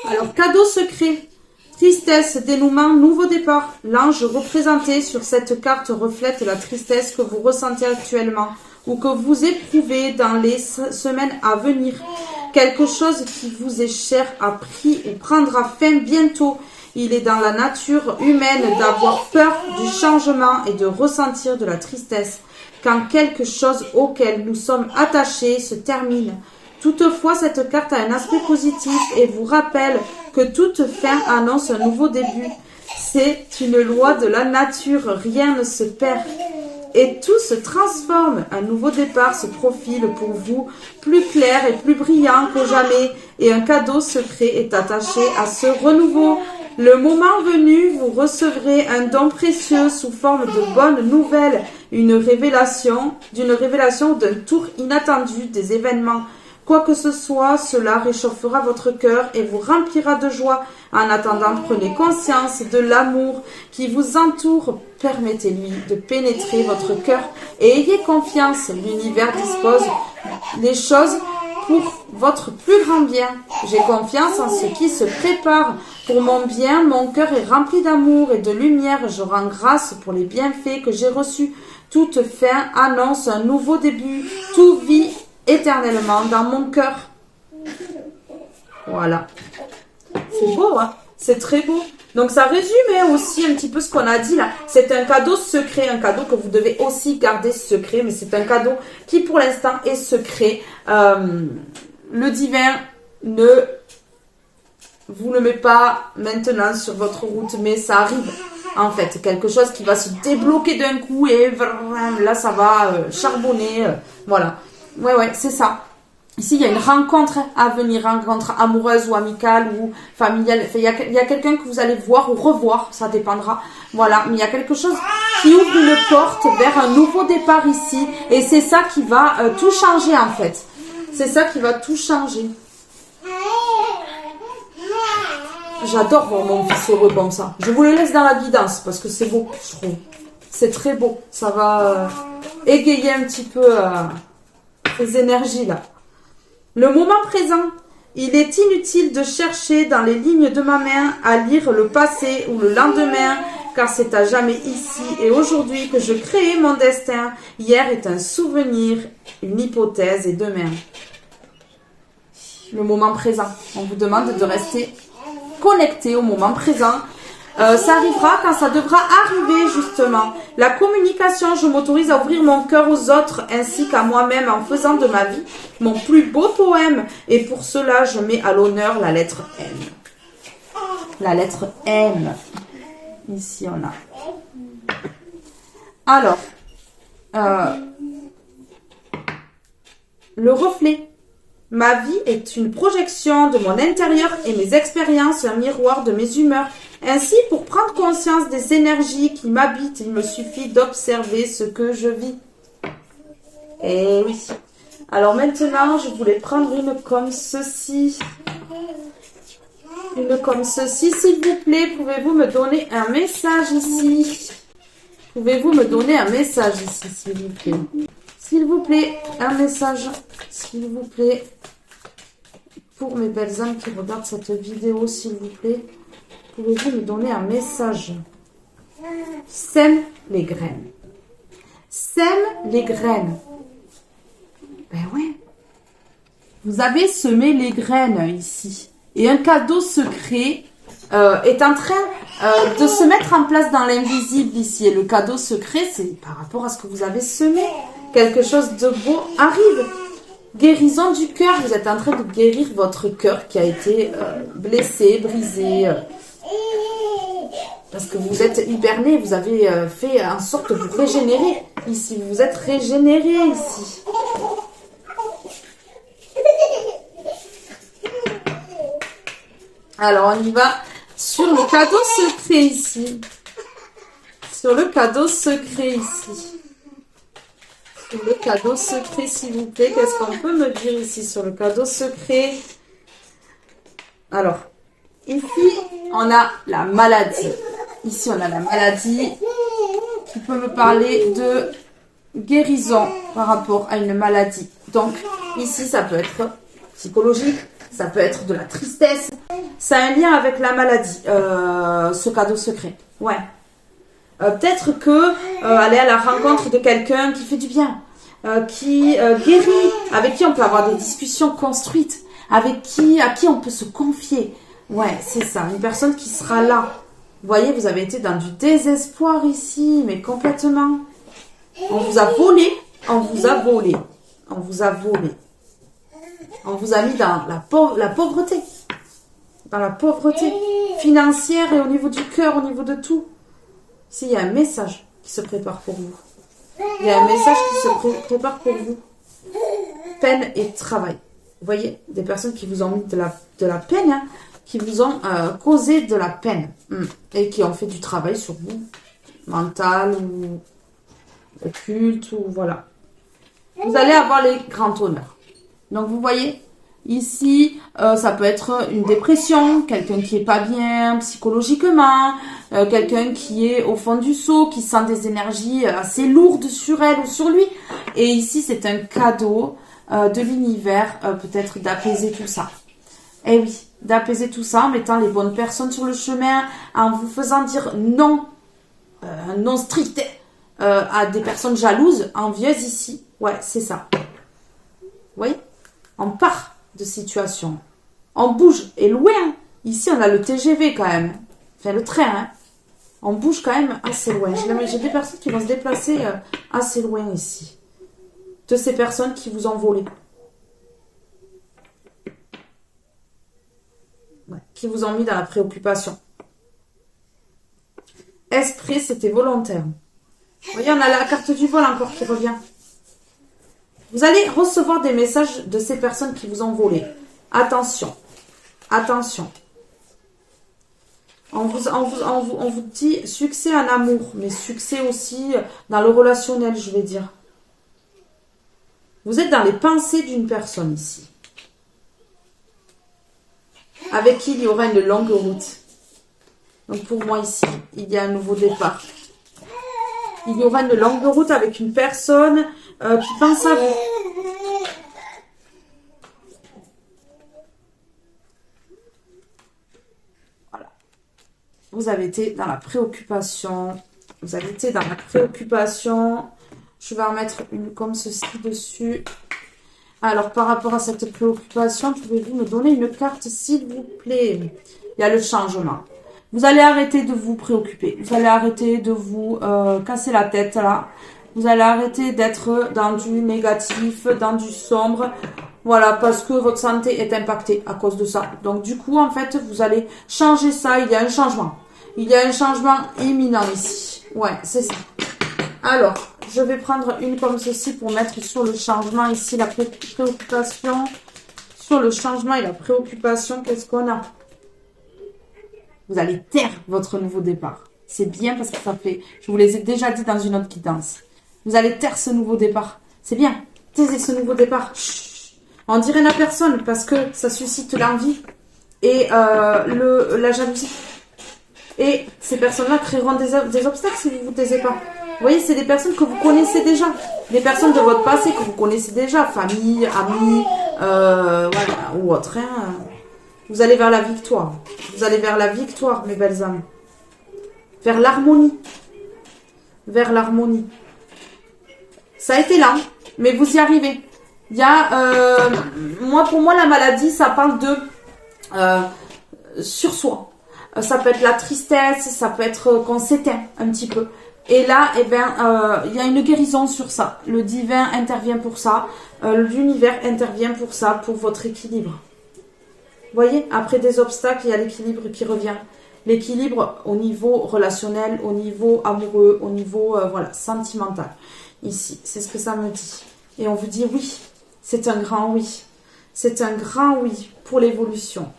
Alors, cadeau secret. Tristesse, dénouement, nouveau départ. L'ange représenté sur cette carte reflète la tristesse que vous ressentez actuellement ou que vous éprouvez dans les semaines à venir. Quelque chose qui vous est cher a pris ou prendra fin bientôt. Il est dans la nature humaine d'avoir peur du changement et de ressentir de la tristesse quand quelque chose auquel nous sommes attachés se termine. Toutefois, cette carte a un aspect positif et vous rappelle que toute fin annonce un nouveau début. C'est une loi de la nature, rien ne se perd. Et tout se transforme. Un nouveau départ se profile pour vous, plus clair et plus brillant que jamais. Et un cadeau secret est attaché à ce renouveau. Le moment venu, vous recevrez un don précieux sous forme de bonnes nouvelles, d'une révélation d'un tour inattendu des événements. Quoi que ce soit, cela réchauffera votre cœur et vous remplira de joie. En attendant, prenez conscience de l'amour qui vous entoure. Permettez-lui de pénétrer votre cœur et ayez confiance. L'univers dispose les choses pour votre plus grand bien. J'ai confiance en ce qui se prépare. Pour mon bien, mon cœur est rempli d'amour et de lumière. Je rends grâce pour les bienfaits que j'ai reçus. Toute fin annonce un nouveau début. Tout vit éternellement dans mon cœur. Voilà. C'est beau, hein? C'est très beau. Donc ça résume aussi un petit peu ce qu'on a dit là. C'est un cadeau secret, un cadeau que vous devez aussi garder secret, mais c'est un cadeau qui pour l'instant est secret. Le divin ne vous le met pas maintenant sur votre route, mais ça arrive. En fait, quelque chose qui va se débloquer d'un coup et là ça va charbonner. Voilà. Ouais, c'est ça. Ici, il y a une rencontre à venir, rencontre amoureuse ou amicale ou familiale. Enfin, il y a quelqu'un que vous allez voir ou revoir, ça dépendra. Voilà, mais il y a quelque chose qui ouvre une porte vers un nouveau départ ici. Et c'est ça qui va tout changer en fait. C'est ça qui va tout changer. J'adore voir mon fils heureux comme ça. Je vous le laisse dans la guidance parce que c'est beau, je trouve. C'est très beau. Ça va égayer un petit peu ces énergies là. Le moment présent, il est inutile de chercher dans les lignes de ma main à lire le passé ou le lendemain, car c'est à jamais ici et aujourd'hui que je crée mon destin. Hier est un souvenir, une hypothèse et demain. Le moment présent. On vous demande de rester connecté au moment présent. Ça arrivera quand ça devra arriver justement. La communication, je m'autorise à ouvrir mon cœur aux autres ainsi qu'à moi-même en faisant de ma vie mon plus beau poème. Et pour cela, je mets à l'honneur la lettre M. La lettre M. Ici, on a. Alors, le reflet. Ma vie est une projection de mon intérieur et mes expériences un miroir de mes humeurs. Ainsi, pour prendre conscience des énergies qui m'habitent, il me suffit d'observer ce que je vis. Eh oui. Alors maintenant, je voulais prendre une comme ceci. Une comme ceci, s'il vous plaît. Pouvez-vous me donner un message ici? Pouvez-vous me donner un message ici, s'il vous plaît? S'il vous plaît, un message, s'il vous plaît, pour mes belles âmes qui regardent cette vidéo, s'il vous plaît, pouvez-vous me donner un message? Sème les graines. Sème les graines. Ben ouais. Vous avez semé les graines ici. Et un cadeau secret est en train de se mettre en place dans l'invisible ici. Et le cadeau secret, c'est par rapport à ce que vous avez semé. Quelque chose de beau arrive. Guérison du cœur. Vous êtes en train de guérir votre cœur qui a été blessé, brisé. Parce que vous êtes hiberné. Vous avez fait en sorte de vous régénérer ici. Vous vous êtes régénéré ici. Alors, on y va sur le cadeau secret ici. Sur le cadeau secret ici. Sur le cadeau secret, s'il vous plaît. Qu'est-ce qu'on peut me dire ici sur le cadeau secret? Alors, ici, on a la maladie. Ici, on a la maladie qui peut me parler de guérison par rapport à une maladie. Donc, ici, ça peut être psychologique, ça peut être de la tristesse. Ça a un lien avec la maladie, ce cadeau secret. Ouais. Peut-être que aller à la rencontre de quelqu'un qui fait du bien, qui guérit, avec qui on peut avoir des discussions construites, à qui on peut se confier. Ouais, c'est ça, une personne qui sera là. Vous voyez, vous avez été dans du désespoir ici, mais complètement. On vous a volé, on vous a volé, on vous a volé. On vous a mis dans la pauvreté. Dans la pauvreté financière et au niveau du cœur, au niveau de tout. Ici, il y a un message qui se prépare pour vous. Il y a un message qui se prépare pour vous. Peine et travail. Vous voyez, des personnes qui vous ont mis de la peine, hein, qui vous ont causé de la peine et qui ont fait du travail sur vous, mental ou occulte ou voilà. Vous allez avoir les grands honneurs. Donc vous voyez, ici, ça peut être une dépression, quelqu'un qui est pas bien psychologiquement, quelqu'un qui est au fond du seau, qui sent des énergies assez lourdes sur elle ou sur lui. Et ici, c'est un cadeau de l'univers, peut-être d'apaiser tout ça. Eh oui, d'apaiser tout ça en mettant les bonnes personnes sur le chemin, en vous faisant dire non, non strict à des personnes jalouses, envieuses ici. Ouais, c'est ça. Vous voyez ? On part de situation. On bouge. Et loin. Ici, on a le TGV quand même. Enfin, le train. Hein. On bouge quand même assez loin. J'ai des personnes qui vont se déplacer assez loin ici. De ces personnes qui vous ont volé. Ouais, qui vous ont mis dans la préoccupation. Esprit, c'était volontaire. Vous voyez, on a la carte du vol encore qui revient. Vous allez recevoir des messages de ces personnes qui vous ont volé. Attention. Attention. On vous dit succès en amour, mais succès aussi dans le relationnel, je vais dire. Vous êtes dans les pensées d'une personne ici. Avec qui il y aura une longue route. Donc pour moi ici, il y a un nouveau départ. Il y aura une longue route avec une personne qui pense à vous. Voilà. Vous avez été dans la préoccupation. Vous avez été dans la préoccupation. Je vais en mettre une comme ceci dessus. Alors, par rapport à cette préoccupation, pouvez-vous me donner une carte, s'il vous plaît? Il y a le changement. Vous allez arrêter de vous préoccuper. Vous allez arrêter de vous casser la tête, là. Vous allez arrêter d'être dans du négatif, dans du sombre. Voilà, parce que votre santé est impactée à cause de ça. Donc, du coup, en fait, vous allez changer ça. Il y a un changement. Il y a un changement imminent ici. Ouais, c'est ça. Alors, je vais prendre une comme ceci pour mettre sur le changement ici, la préoccupation. Sur le changement et la préoccupation, qu'est-ce qu'on a? Vous allez taire votre nouveau départ. C'est bien parce que ça fait... Je vous les ai déjà dit dans une autre guidance. Vous allez taire ce nouveau départ. C'est bien. Taisez ce nouveau départ. Chut. On dit rien à personne parce que ça suscite l'envie et la jalousie. Et ces personnes-là créeront des obstacles si vous ne vous taisez pas. Vous voyez, c'est des personnes que vous connaissez déjà. Des personnes de votre passé que vous connaissez déjà. Famille, amis, voilà, ou autre. Hein. Vous allez vers la victoire. Vous allez vers la victoire, mes belles âmes. Vers l'harmonie. Vers l'harmonie. Ça a été lent, mais vous y arrivez. Il y a, pour moi, la maladie, ça parle de sur soi. Ça peut être la tristesse, ça peut être qu'on s'éteint un petit peu. Et là, eh ben, il y a une guérison sur ça. Le divin intervient pour ça. L'univers intervient pour ça, pour votre équilibre. Vous voyez, après des obstacles, il y a l'équilibre qui revient. L'équilibre au niveau relationnel, au niveau amoureux, au niveau voilà, sentimental. Ici, c'est ce que ça me dit. Et on vous dit oui, c'est un grand oui. C'est un grand oui pour l'évolution.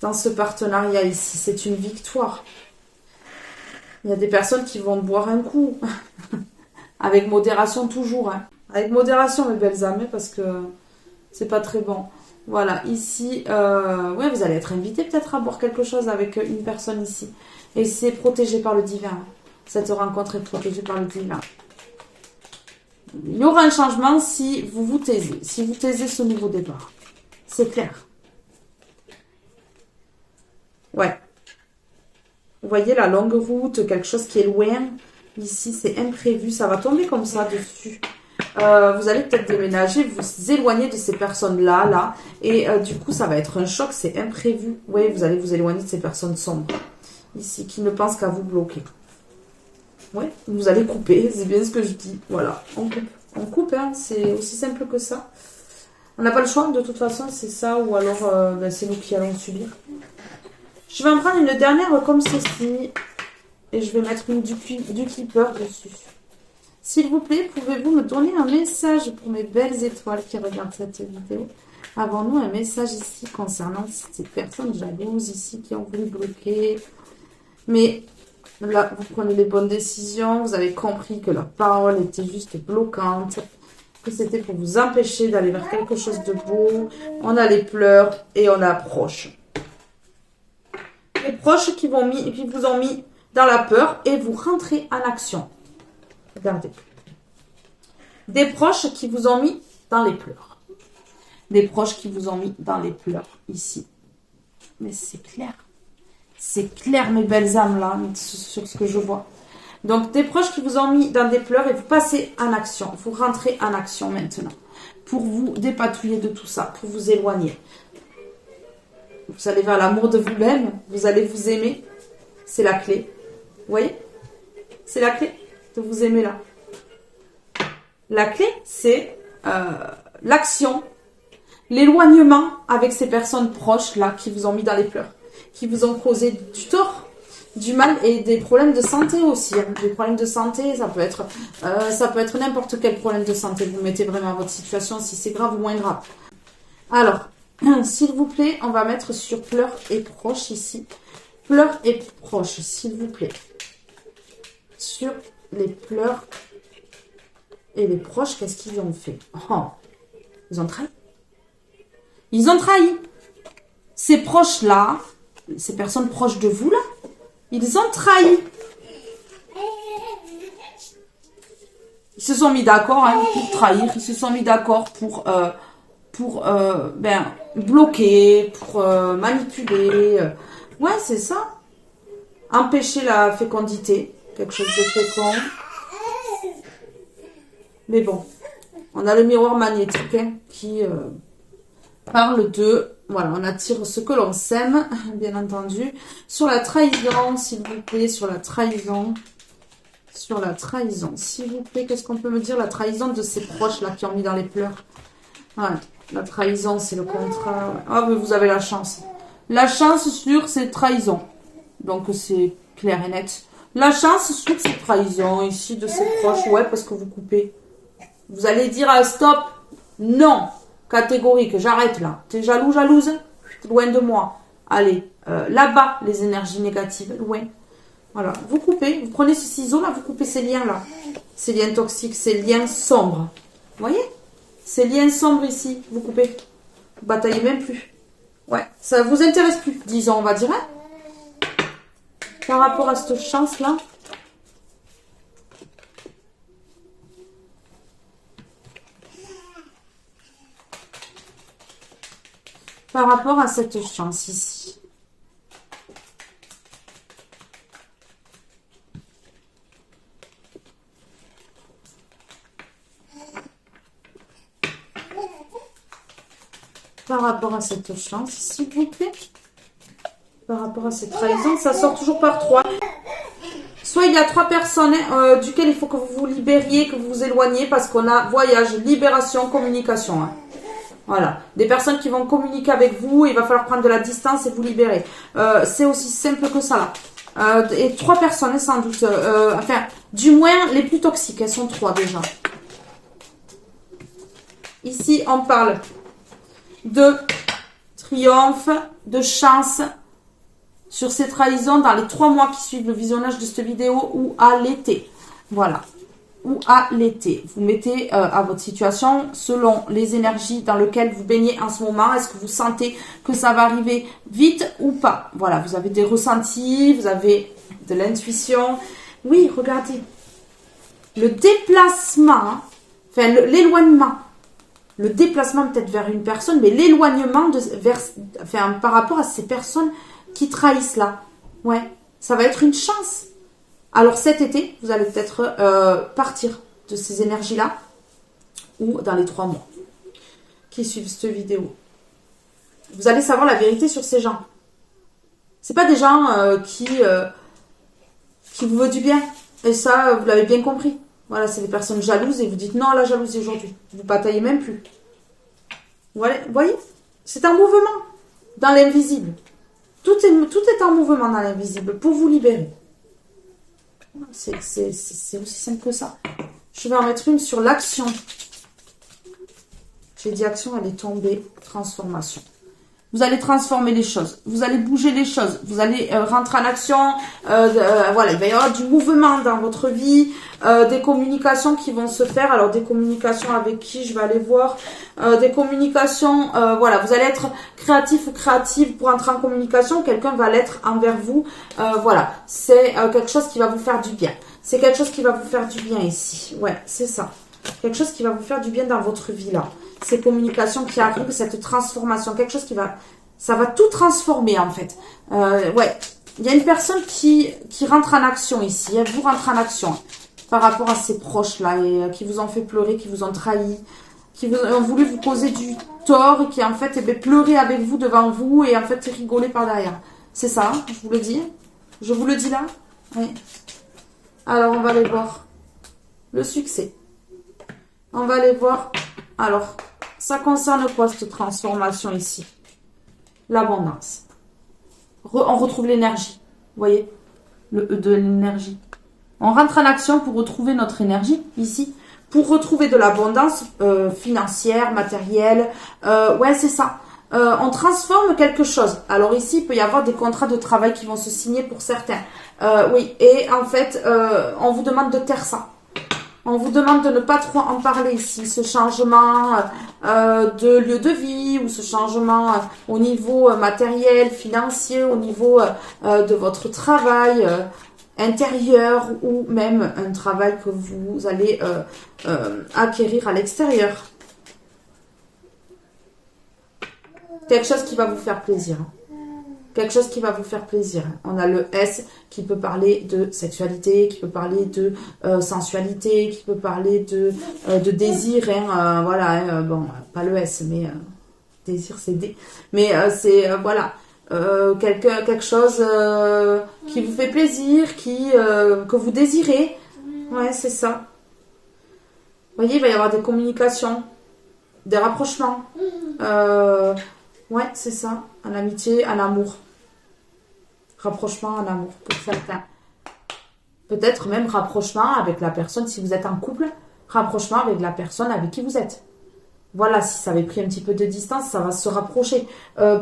Dans ce partenariat ici, c'est une victoire. Il y a des personnes qui vont boire un coup Avec modération toujours, hein. Avec modération, mes belles âmes, parce que c'est pas très bon. Voilà, ici, ouais, vous allez être invité peut-être à boire quelque chose avec une personne ici. Et c'est protégé par le divin. Cette rencontre est protégée par le divin. Il y aura un changement si vous vous taisez. Si vous taisez ce nouveau départ. C'est clair. Ouais. Vous voyez la longue route, quelque chose qui est loin. Ici, c'est imprévu. Ça va tomber comme ça dessus. Vous allez peut-être déménager, vous éloigner de ces personnes-là, là. Et du coup, ça va être un choc, c'est imprévu. Oui, vous allez vous éloigner de ces personnes sombres. Ici, qui ne pensent qu'à vous bloquer. Ouais, vous allez couper, c'est bien ce que je dis. Voilà, on coupe. On coupe, hein, c'est aussi simple que ça. On n'a pas le choix, de toute façon, c'est ça, ou alors ben, c'est nous qui allons subir. Je vais en prendre une dernière comme ceci. Et je vais mettre du clipper dessus. S'il vous plaît, pouvez-vous me donner un message pour mes belles étoiles qui regardent cette vidéo? Avons-nous un message ici concernant ces personnes jalouses ici qui ont voulu bloquer? Mais là, vous prenez les bonnes décisions. Vous avez compris que leur parole était juste bloquante. Que c'était pour vous empêcher d'aller vers quelque chose de beau. On a les pleurs et on a proches. Les proches qui vous ont mis dans la peur et vous rentrez en action. Regardez. Des proches qui vous ont mis dans les pleurs. Des proches qui vous ont mis dans les pleurs, ici. Mais c'est clair. C'est clair, mes belles âmes, là, sur ce que je vois. Donc, des proches qui vous ont mis dans des pleurs et vous passez en action. Vous rentrez en action maintenant. Pour vous dépatouiller de tout ça, pour vous éloigner. Vous allez vers l'amour de vous-même. Vous allez vous aimer. C'est la clé. Vous voyez? C'est la clé de vous aimer là. La clé, c'est l'action, l'éloignement avec ces personnes proches là qui vous ont mis dans les pleurs, qui vous ont causé du tort, du mal et des problèmes de santé aussi. Hein. Des problèmes de santé, ça peut être n'importe quel problème de santé. Vous mettez vraiment votre situation si c'est grave ou moins grave. Alors, s'il vous plaît, on va mettre sur pleurs et proches ici. Pleurs et proches, s'il vous plaît. Sur les pleurs et les proches, qu'est-ce qu'ils ont fait? Oh, ils ont trahi. Ils ont trahi. Ces proches-là, ces personnes proches de vous, là, ils ont trahi. Ils se sont mis d'accord hein, pour trahir. Ils se sont mis d'accord pour bloquer, pour manipuler. Ouais, c'est ça. Empêcher la fécondité. Quelque chose de fécond. Mais bon, on a le miroir magnétique hein, qui parle de... Voilà, on attire ce que l'on sème, bien entendu. Sur la trahison, s'il vous plaît, sur la trahison. Sur la trahison, s'il vous plaît, qu'est-ce qu'on peut me dire? La trahison de ces proches-là qui ont mis dans les pleurs. Ouais, la trahison, c'est le contrat. Ah, mais vous avez la chance. La chance sur ces trahisons. Donc, c'est clair et net. La chance sur ces trahisons ici de ces proches. Ouais, parce que vous coupez. Vous allez dire stop. Non. Catégorique. J'arrête là. T'es jaloux, jalouse? Loin de moi. Allez. Là-bas, les énergies négatives. Loin. Voilà. Vous coupez. Vous prenez ce ciseau là. Vous coupez ces liens là. Ces liens toxiques. Ces liens sombres. Vous voyez? Ces liens sombres ici. Vous coupez. Vous bataillez même plus. Ouais. Ça vous intéresse plus. Disons, on va dire. Hein? Par rapport à cette chance là. Par rapport à cette chance ici. Par rapport à cette chance, s'il vous plaît. Par rapport à cette trahison, ça sort toujours par 3. Soit il y a 3 personnes duquel il faut que vous vous libériez, que vous vous éloigniez parce qu'on a voyage, libération, communication. Hein. Voilà. Des personnes qui vont communiquer avec vous, il va falloir prendre de la distance et vous libérer. C'est aussi simple que ça là. Et 3 personnes sans doute. Enfin, du moins les plus toxiques, elles sont 3 déjà. Ici, on parle de triomphe, de chance sur ces trahisons dans les 3 mois qui suivent le visionnage de cette vidéo ou à l'été. Voilà. ou à l'été. Vous mettez à votre situation selon les énergies dans lesquelles vous baignez en ce moment. Est-ce que vous sentez que ça va arriver vite ou pas? Voilà, vous avez des ressentis, vous avez de l'intuition. Oui, regardez. Le déplacement, enfin l'éloignement. Le déplacement peut-être vers une personne, mais l'éloignement par rapport à ces personnes qui trahissent là. Ouais, ça va être une chance. Alors cet été, vous allez peut-être partir de ces énergies-là, ou dans les 3 mois qui suivent cette vidéo. Vous allez savoir la vérité sur ces gens. C'est pas des gens qui vous veulent du bien. Et ça, vous l'avez bien compris. Voilà, c'est des personnes jalouses et vous dites non à la jalousie aujourd'hui. Vous bataillez même plus. Voilà, vous voyez, c'est un mouvement dans l'invisible. Tout est en mouvement dans l'invisible pour vous libérer. C'est aussi simple que ça. Je vais en mettre une sur l'action. J'ai dit action, elle est tombée. Transformation. Vous allez transformer les choses. Vous allez bouger les choses. Vous allez rentrer en action. Voilà, il va y avoir du mouvement dans votre vie. Des communications qui vont se faire. Alors, des communications avec qui? Je vais aller voir. Des communications, voilà, vous allez être créatif ou créative pour entrer en communication. Quelqu'un va l'être envers vous. Voilà, c'est quelque chose qui va vous faire du bien. C'est quelque chose qui va vous faire du bien ici. Ouais, c'est ça. Quelque chose qui va vous faire du bien dans votre vie là. Ces communications qui arrivent, cette transformation, quelque chose ça va tout transformer en fait. Ouais, il y a une personne qui rentre en action ici. Vous rentrez en action par rapport à ces proches là et qui vous ont fait pleurer, qui vous ont trahi, qui ont voulu vous causer du tort et qui en fait pleuraient avec vous devant vous et en fait rigoler par derrière. C'est ça, hein, je vous le dis. Je vous le dis là. Oui. Alors on va aller voir le succès. On va aller voir. Alors, ça concerne quoi cette transformation ici? L'abondance. On retrouve l'énergie. Vous voyez? De l'énergie. On rentre en action pour retrouver notre énergie ici. Pour retrouver de l'abondance financière, matérielle. Ouais, c'est ça. On transforme quelque chose. Alors ici, il peut y avoir des contrats de travail qui vont se signer pour certains. Oui, et en fait, on vous demande de taire ça. On vous demande de ne pas trop en parler ici, ce changement de lieu de vie ou ce changement au niveau matériel, financier, au niveau de votre travail intérieur ou même un travail que vous allez acquérir à l'extérieur. Quelque chose qui va vous faire plaisir. Quelque chose qui va vous faire plaisir. On a le S qui peut parler de sexualité, qui peut parler de sensualité, qui peut parler de désir. Hein, voilà, hein, bon, pas le S, mais désir c'est D. Mais c'est, voilà, quelque chose qui vous fait plaisir, que vous désirez. Ouais, c'est ça. Vous voyez, il va y avoir des communications, des rapprochements. Ouais, c'est ça. En amitié, en amour. Rapprochement en amour pour certains. Peut-être même rapprochement avec la personne, si vous êtes en couple, rapprochement avec la personne avec qui vous êtes. Voilà, si ça avait pris un petit peu de distance, ça va se rapprocher.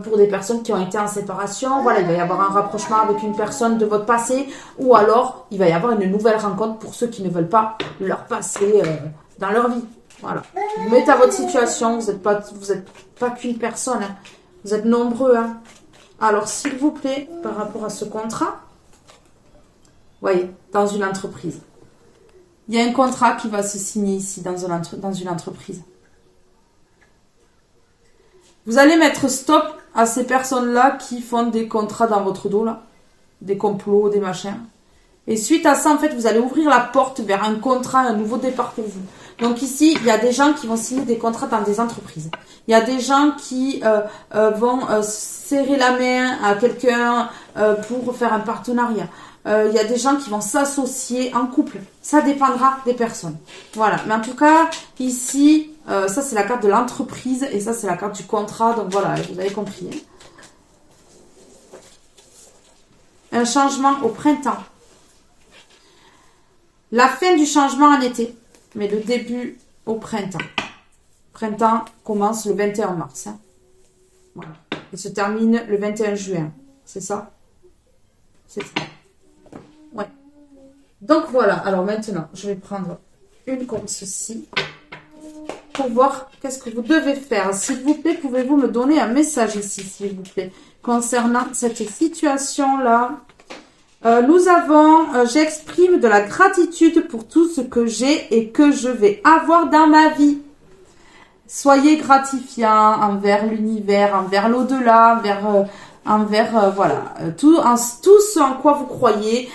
Pour des personnes qui ont été en séparation, voilà, il va y avoir un rapprochement avec une personne de votre passé, ou alors il va y avoir une nouvelle rencontre pour ceux qui ne veulent pas leur passé dans leur vie. Voilà. Vous mettez à votre situation, vous n'êtes pas qu'une personne, hein. Vous êtes nombreux, hein. Alors, s'il vous plaît, par rapport à ce contrat, voyez, dans une entreprise. Il y a un contrat qui va se signer ici, dans une entreprise. Vous allez mettre stop à ces personnes-là qui font des contrats dans votre dos, là. Des complots, des machins. Et suite à ça, en fait, vous allez ouvrir la porte vers un contrat, un nouveau départ pour vous. Donc ici, il y a des gens qui vont signer des contrats dans des entreprises. Il y a des gens qui vont serrer la main à quelqu'un pour faire un partenariat. Il y a des gens qui vont s'associer en couple. Ça dépendra des personnes. Voilà. Mais en tout cas, ici, ça c'est la carte de l'entreprise et ça c'est la carte du contrat. Donc voilà, vous avez compris. Hein. Un changement au printemps. La fin du changement en été, mais le début au printemps. Printemps commence le 21 mars. Hein. Voilà. Et se termine le 21 juin. C'est ça? C'est ça. Ouais. Donc voilà. Alors maintenant, je vais prendre une comme ceci. Pour voir qu'est-ce que vous devez faire. S'il vous plaît, pouvez-vous me donner un message ici, s'il vous plaît, concernant cette situation-là. Nous avons, j'exprime de la gratitude pour tout ce que j'ai et que je vais avoir dans ma vie. Soyez gratifiants envers l'univers, envers l'au-delà, envers voilà, tout ce en quoi vous croyez,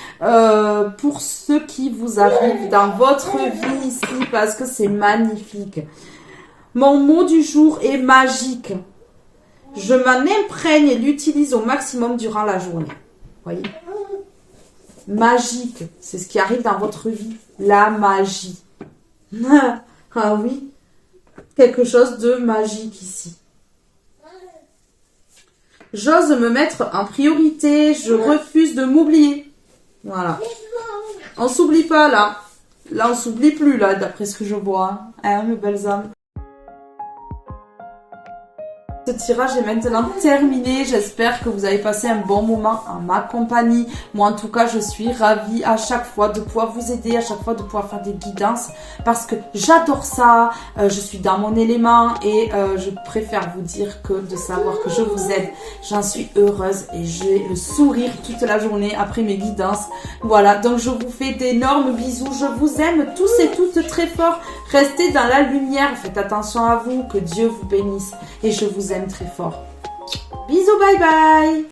pour ce qui vous arrive dans votre vie ici, parce que c'est magnifique. Mon mot du jour est magique. Je m'en imprègne et l'utilise au maximum durant la journée. Voyez? Magique, c'est ce qui arrive dans votre vie. La magie. Ah oui, quelque chose de magique ici. J'ose me mettre en priorité, je refuse de m'oublier. Voilà. On s'oublie pas là. Là, on s'oublie plus là, d'après ce que je vois. Hein, mes belles âmes. Ce tirage est maintenant terminé. J'espère que vous avez passé un bon moment en ma compagnie. Moi, en tout cas, je suis ravie à chaque fois de pouvoir vous aider, à chaque fois de pouvoir faire des guidances parce que j'adore ça. Je suis dans mon élément et je préfère vous dire que de savoir que je vous aide. J'en suis heureuse et j'ai le sourire toute la journée après mes guidances. Voilà, donc je vous fais d'énormes bisous. Je vous aime tous et toutes très fort. Restez dans la lumière. Faites attention à vous. Que Dieu vous bénisse. Et je vous aime très fort. Bisous, bye bye.